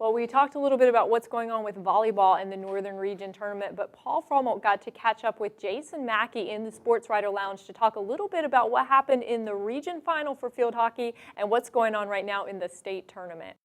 Well, we talked a little bit about what's going on with volleyball in the Northern Region Tournament, but Paul Fromelt got to catch up with Jason Mackey in the Sports Writer Lounge to talk a little bit about what happened in the region final for field hockey and what's going on right now in the state tournament.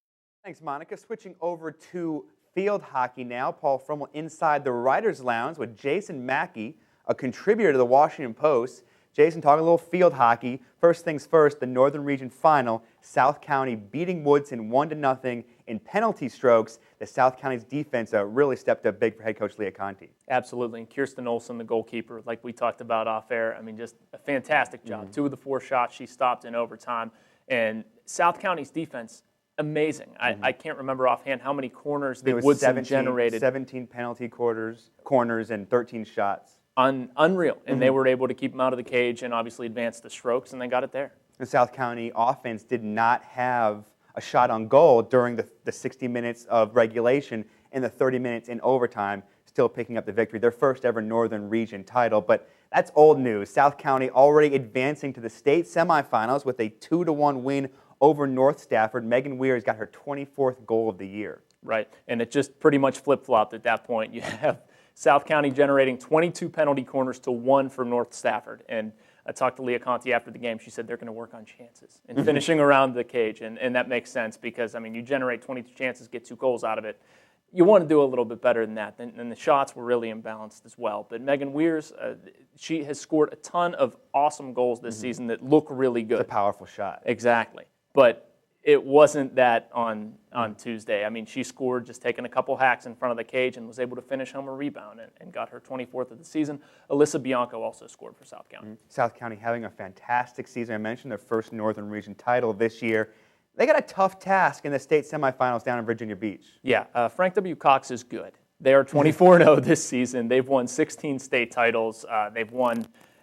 Thanks, Monica. Switching over to field hockey now. Paul Fromelt inside the Writers Lounge with Jason Mackey, a contributor to the Washington Post. Jason, talking a little field hockey. First things first, the Northern Region Final, South County beating Woodson 1-0 in penalty strokes. The South County's defense really stepped up big for head coach Leah Conti. Absolutely. And Kirsten Olsen, the goalkeeper, like we talked about off air, I mean, just a fantastic job. Mm-hmm. 2 of the 4 shots she stopped in overtime. And South County's defense, amazing. Mm-hmm. I can't remember offhand how many corners that Woodson generated. 17 penalty corners and 13 shots. Unreal. And Mm-hmm. they were able to keep them out of the cage and obviously advance the strokes, and they got it there. The South County offense did not have a a shot on goal during the 60 minutes of regulation and the 30 minutes in overtime, still picking up the victory. Their first ever Northern Region title, but that's old news. South County already advancing to the state semifinals with a 2-1 win over North Stafford. Megan Weir's got her 24th goal of the year. Right, and it just pretty much flip-flopped at that point. You have South County generating 22 penalty corners to 1 for North Stafford. And I talked to Leah Conti after the game. She said they're going to work on chances and finishing around the cage. And that makes sense because, I mean, you generate 22 chances, get 2 goals out of it. You want to do a little bit better than that. And the shots were really imbalanced as well. But Megan Weir's, she has scored a ton of awesome goals this season that look really good. It's a powerful shot. Exactly. But it wasn't that on Tuesday. I mean, she scored just taking a couple hacks in front of the cage and was able to finish home a rebound and got her 24th of the season. Alyssa Bianco also scored for South County. South County having a fantastic season. I mentioned their first Northern Region title this year. They got a tough task in the state semifinals down in Virginia Beach. Yeah, Frank W. Cox is good. They are 24-0 this season. They've won 16 state titles.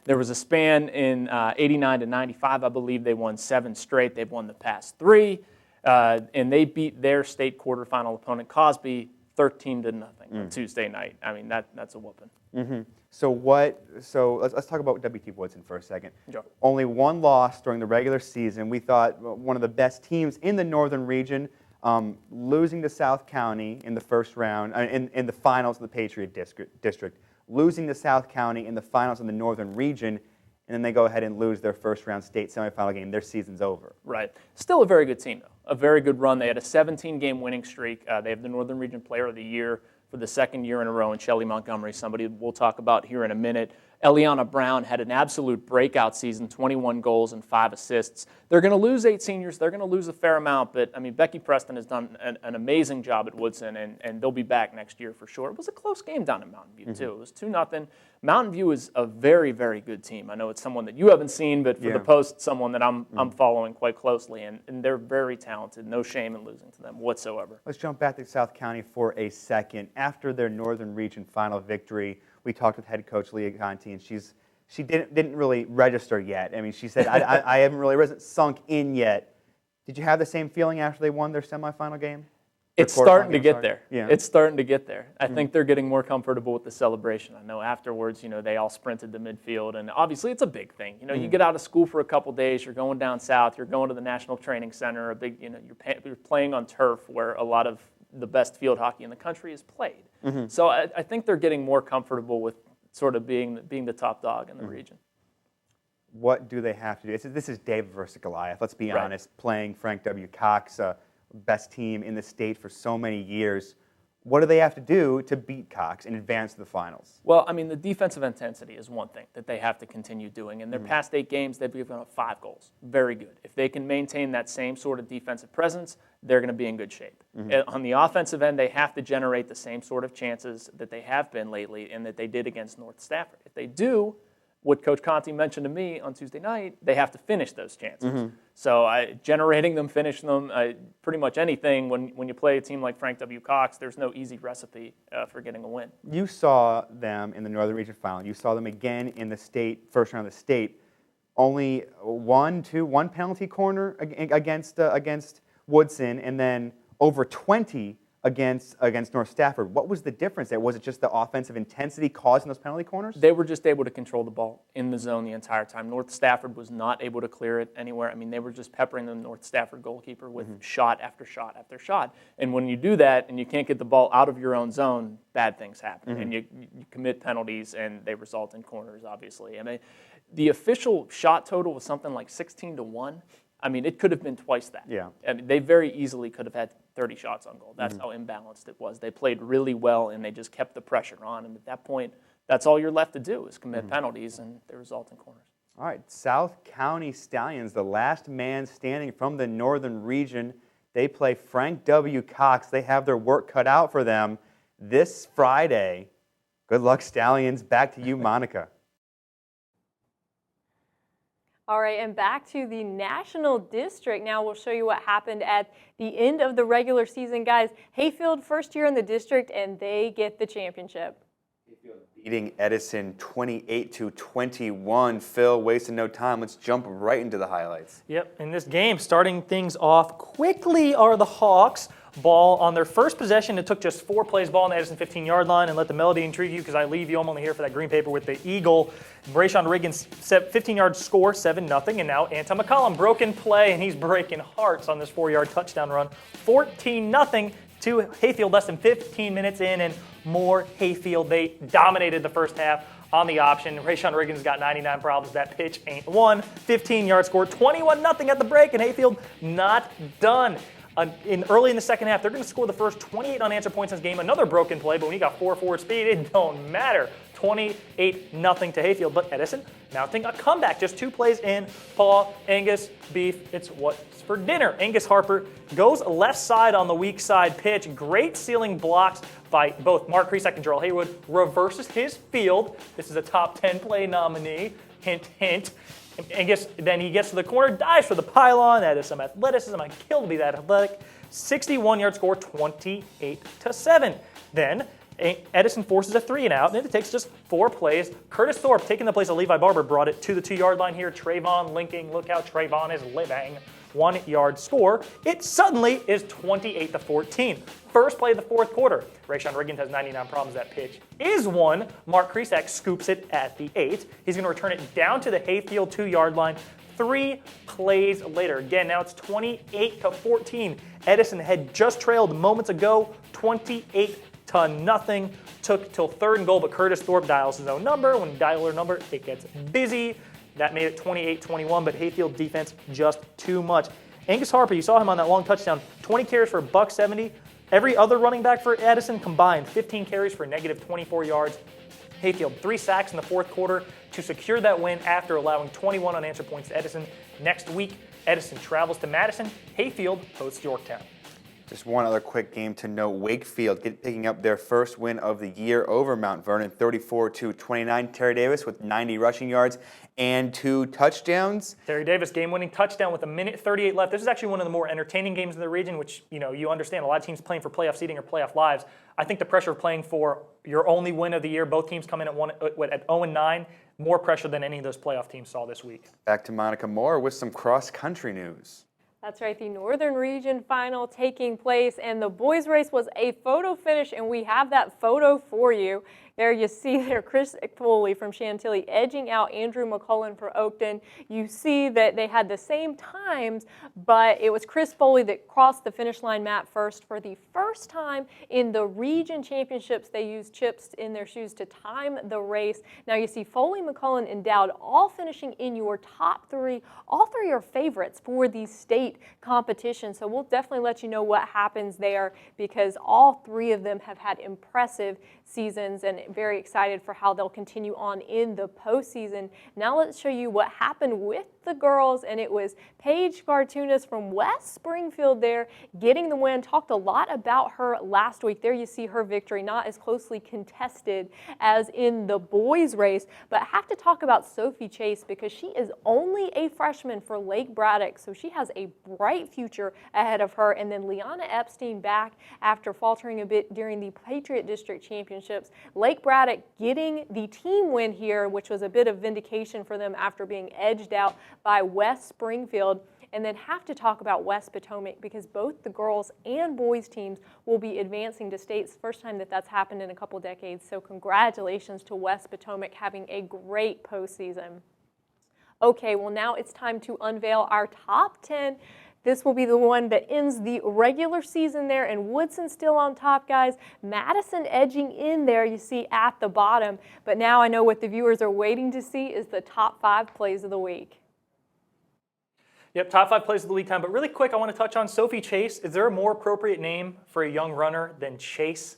There was a span in 89 to 95, I believe. They won 7 straight. They've won the past 3, and they beat their state quarterfinal opponent, Cosby, 13-0 on Tuesday night. I mean, that's a whooping. So let's talk about WT Woodson for a second. Sure. Only 1 loss during the regular season. We thought one of the best teams in the Northern Region, losing to South County in the first round, in the finals of the Patriot District. Losing to South County in the finals in the Northern Region, and then they go ahead and lose their first-round state semifinal game. Their season's over. Right. Still a very good team, though. A very good run. They had a 17-game winning streak. They have the Northern Region Player of the Year for the 2nd year in a row, and Shelly Montgomery, somebody we'll talk about here in a minute. Eliana Brown had an absolute breakout season, 21 goals and 5 assists. They're going to lose 8 seniors. They're going to lose a fair amount, but, I mean, Becky Preston has done an amazing job at Woodson, and they'll be back next year for sure. It was a close game down in Mountain View, too. It was 2-0. Mountain View is a very, very good team. I know it's someone that you haven't seen, but for the Post, someone that I'm following quite closely, and they're very talented. No shame in losing to them whatsoever. Let's jump back to South County for a second. After their Northern Region final victory, we talked with head coach Leah Conti, and she didn't really register yet. I mean, she said, I haven't really sunk in yet. Did you have the same feeling after they won their semifinal game? It's starting to get there. Yeah. It's starting to get there. I think they're getting more comfortable with the celebration. I know afterwards, they all sprinted to midfield, and obviously it's a big thing. You get out of school for a couple days, you're going down south, you're going to the National Training Center, you're playing on turf where a lot of the best field hockey in the country is played. So I think they're getting more comfortable with sort of being the top dog in the region. What do they have to do? This is David versus Goliath. Let's be honest. Playing Frank W. Cox, best team in the state for so many years. What do they have to do to beat Cox and advance to the finals? Well, I mean, the defensive intensity is one thing that they have to continue doing. In their past 8 games, they've given up 5 goals. Very good. If they can maintain that same sort of defensive presence, they're going to be in good shape. On the offensive end, they have to generate the same sort of chances that they have been lately and that they did against North Stafford. If they do, what Coach Conti mentioned to me on Tuesday night, they have to finish those chances. So generating them, finishing them, pretty much anything. When you play a team like Frank W. Cox, there's no easy recipe for getting a win. You saw them in the Northern Region final. You saw them again in the state, first round of the state. Only one penalty corner against Woodson, and then over 20 against North Stafford. What was the difference there? Was it just the offensive intensity causing those penalty corners? They were just able to control the ball in the zone the entire time. North Stafford was not able to clear it anywhere. I mean, they were just peppering the North Stafford goalkeeper with shot after shot after shot. And when you do that and you can't get the ball out of your own zone, bad things happen. And you commit penalties, and they result in corners, obviously. I mean, the official shot total was something like 16-1. I mean, it could have been twice that. Yeah. I mean, they very easily could have had 30 shots on goal. That's how imbalanced it was. They played really well, and they just kept the pressure on. And at that point, that's all you're left to do is commit penalties, and they result in corners. All right, South County Stallions, the last man standing from the Northern Region. They play Frank W. Cox. They have their work cut out for them this Friday. Good luck, Stallions. Back to you, Monica. All right, and back to the National District. Now we'll show you what happened at the end of the regular season, guys. Hayfield, first year in the district, and they get the championship. beating Edison 28-21. Phil, wasting no time. Let's jump right into the highlights. Yep, in this game, starting things off quickly are the Hawks. Ball on their first possession. It took just 4 plays, ball on the Edison 15-yard line, and let the melody intrigue you because I leave you. I'm only here for that green paper with the Eagle. Rayshon Riggins, 15-yard score, 7-0. And now Anton McCollum, broken play, and he's breaking hearts on this 4-yard touchdown run. 14-0 to Hayfield, less than 15 minutes in, and more Hayfield. They dominated the first half on the option. Rayshon Riggins got 99 problems. That pitch ain't one. 15-yard score, 21-0 at the break, and Hayfield not done. Early in the second half, they're going to score the first 28 unanswered points in this game. Another broken play, but when you got 4 forward speed, it don't matter. 28-0 to Hayfield, but Edison mounting a comeback. Just 2 plays in. Paul, Angus, Beef, it's what's for dinner. Angus Harper goes left side on the weak side pitch. Great ceiling blocks by both Mark Kresak and Jarrell Haywood. Reverses his field. This is a top 10 play nominee. Hint, hint. Angus, then he gets to the corner, dives for the pylon. That is some athleticism. I kill to be that athletic. 61-yard score, 28-7. Then Edison forces a 3-and-out, and it takes just 4 plays. Curtis Thorpe, taking the place of Levi Barber, brought it to the 2-yard line here. Trayvon linking. Look how Trayvon is living. 1-yard score. It suddenly is 28-14. First play of the fourth quarter. Rayshon Riggins has 99 problems. That pitch is one. Mark Kresak scoops it at the 8. He's going to return it down to the Hayfield 2-yard line. 3 plays later. Again, now it's 28-14. Edison had just trailed moments ago, 28-0. Took till 3rd and goal, but Curtis Thorpe dials his own number. When you dial your number, it gets busy. That made it 28-21, but Hayfield defense just too much. Angus Harper, you saw him on that long touchdown, 20 carries for $170. Every other running back for Edison combined, 15 carries for negative 24 yards. Hayfield, 3 sacks in the fourth quarter to secure that win after allowing 21 unanswered points to Edison. Next week, Edison travels to Madison. Hayfield hosts Yorktown. Just one other quick game to note. Wakefield picking up their first win of the year over Mount Vernon, 34-29. Terry Davis with 90 rushing yards and 2 touchdowns. Terry Davis, game-winning touchdown with 1:38 left. This is actually one of the more entertaining games in the region, which you understand. A lot of teams playing for playoff seeding or playoff lives. I think the pressure of playing for your only win of the year, both teams come in at 0-9, more pressure than any of those playoff teams saw this week. Back to Monica Moore with some cross-country news. That's right, the Northern Region Final taking place, and the boys' race was a photo finish, and we have that photo for you. There you see there Chris Foley from Chantilly edging out Andrew McCullen for Oakton. You see that they had the same times, but it was Chris Foley that crossed the finish line mat first. For the first time in the region championships, they used chips in their shoes to time the race. Now you see Foley, McCullen, and Dowd all finishing in your top 3. All 3 are favorites for the state competition, so we'll definitely let you know what happens there because all 3 of them have had impressive seasons and very excited for how they'll continue on in the postseason. Now let's show you what happened with the girls, and it was Paige Gartunas from West Springfield there getting the win. Talked a lot about her last week. There you see her victory, not as closely contested as in the boys race, but I have to talk about Sophie Chase because she is only a freshman for Lake Braddock, so she has a bright future ahead of her. And then Liana Epstein back after faltering a bit during the Patriot District Championships. Lake Braddock getting the team win here, which was a bit of vindication for them after being edged out by West Springfield. And then have to talk about West Potomac because both the girls and boys teams will be advancing to states. First time that that's happened in a couple decades. So congratulations to West Potomac having a great postseason. Okay, well now it's time to unveil our top 10. This will be the one that ends the regular season there, and Woodson still on top, guys. Madison edging in there, you see at the bottom. But now I know what the viewers are waiting to see is the top 5 plays of the week. Yep, top 5 plays of the week time. But really quick, I want to touch on Sophie Chase. Is there a more appropriate name for a young runner than Chase?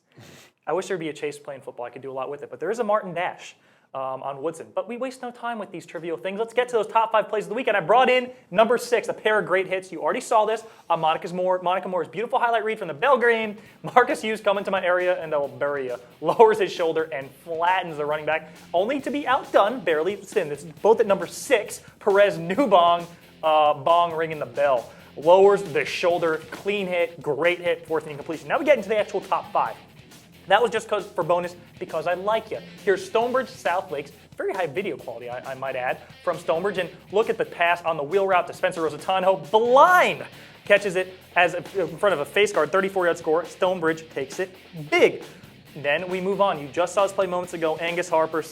I wish there'd be a Chase playing football. I could do a lot with it. But there is a Martin Dash on Woodson. But we waste no time with these trivial things. Let's get to those top 5 plays of the week. And I brought in number 6, a pair of great hits. You already saw this on Monica Moore's beautiful highlight read from the Bell game. Marcus Hughes coming to my area, and they'll bury you. Lowers his shoulder and flattens the running back, only to be outdone, barely. This is both at number 6, Perez Newbong, bong ringing the bell. Lowers the shoulder, clean hit, great hit, 4th incompletion. Now we get into the actual top 5. That was just for bonus because I like you. Here's Stonebridge South Lakes. Very high video quality, I might add, from Stonebridge. And look at the pass on the wheel route to Spencer Rosatano. Blind! Catches it as in front of a face guard, 34-yard score. Stonebridge takes it big. Then we move on. You just saw us play moments ago. Angus Harper,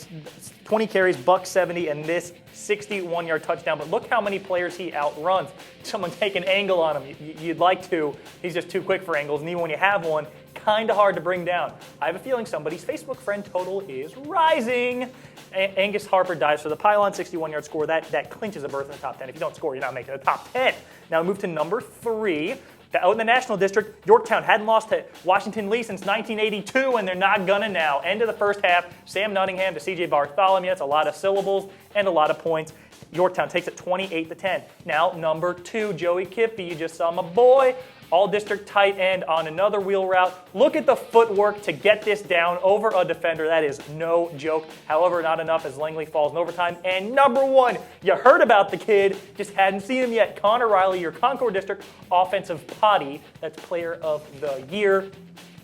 20 carries, $170, and this 61-yard touchdown. But look how many players he outruns. Someone take an angle on him. You'd like to. He's just too quick for angles. And even when you have one, kind of hard to bring down. I have a feeling somebody's Facebook friend total is rising. Angus Harper dives for the pylon, 61-yard score. That clinches a berth in the top 10. If you don't score, you're not making the top 10. Now we move to number 3. Out in the National District, Yorktown hadn't lost to Washington Lee since 1982, and they're not gonna now. End of the first half, Sam Nottingham to C.J. Bartholomew. That's a lot of syllables and a lot of points. Yorktown takes it 28-10. Now, number 2, Joey Kiffey. You just saw my boy. All-district tight end on another wheel route. Look at the footwork to get this down over a defender. That is no joke. However, not enough as Langley falls in overtime. And number 1, you heard about the kid, just hadn't seen him yet. Connor Riley, your Concord District offensive potty. That's player of the year.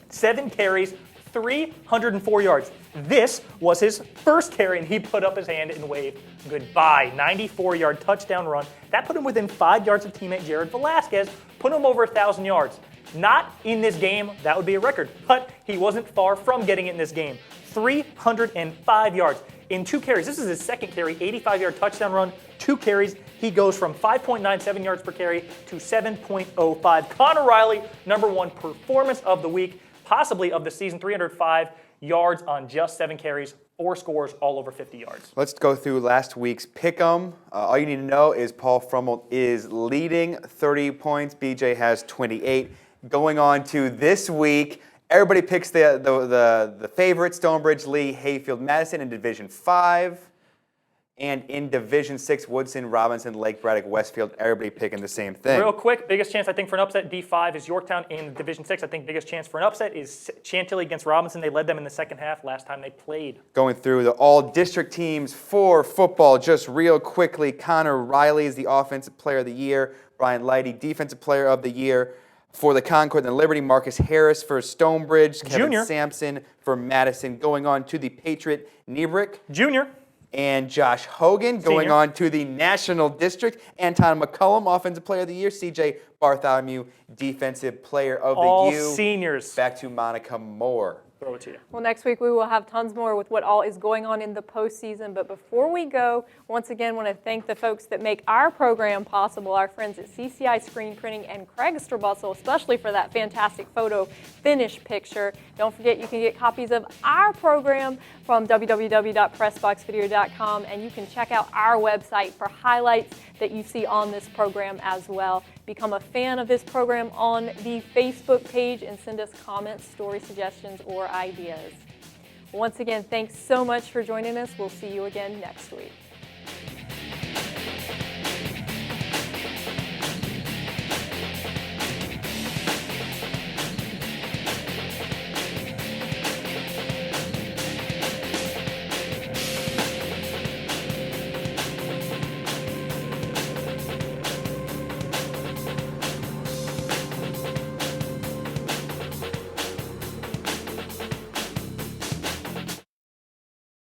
7 carries, 304 yards. This was his first carry, and he put up his hand and waved goodbye. 94-yard touchdown run. That put him within 5 yards of teammate Jared Velasquez, put him over 1,000 yards. Not in this game, that would be a record, but he wasn't far from getting it in this game. 305 yards in 2 carries. This is his second carry, 85-yard touchdown run, 2 carries. He goes from 5.97 yards per carry to 7.05. Connor Riley, number 1 performance of the week, possibly of the season, 305 yards on just 7 carries, 4 scores, all over 50 yards. Let's go through last week's pick'em. All you need to know is Paul Frummel is leading 30 points. BJ has 28. Going on to this week, everybody picks the favorite, Stonebridge, Lee, Hayfield, Madison in Division 5. And in Division 6, Woodson, Robinson, Lake Braddock, Westfield, everybody picking the same thing. Real quick, biggest chance I think for an upset, D5 is Yorktown. In Division 6, I think biggest chance for an upset is Chantilly against Robinson. They led them in the second half last time they played. Going through the all-district teams for football, just real quickly, Connor Riley is the Offensive Player of the Year. Brian Lighty, Defensive Player of the Year for the Concord and the Liberty. Marcus Harris for Stonebridge. Kevin Junior. Sampson for Madison. Going on to the Patriot, Niebrick. Junior. And Josh Hogan going Senior. on to the National District. Anton McCullum, Offensive Player of the Year. C.J. Bartholomew, Defensive Player of All the U. seniors. Back to Monica Moore. Throw it to you. Well, next week we will have tons more with what all is going on in the postseason. But before we go, once again, want to thank the folks that make our program possible, our friends at CCI Screen Printing and Craig Strabusel, especially for that fantastic photo finish picture. Don't forget you can get copies of our program from www.pressboxvideo.com, and you can check out our website for highlights that you see on this program as well. Become a fan of this program on the Facebook page and send us comments, story suggestions, or ideas. Once again, thanks so much for joining us. We'll see you again next week.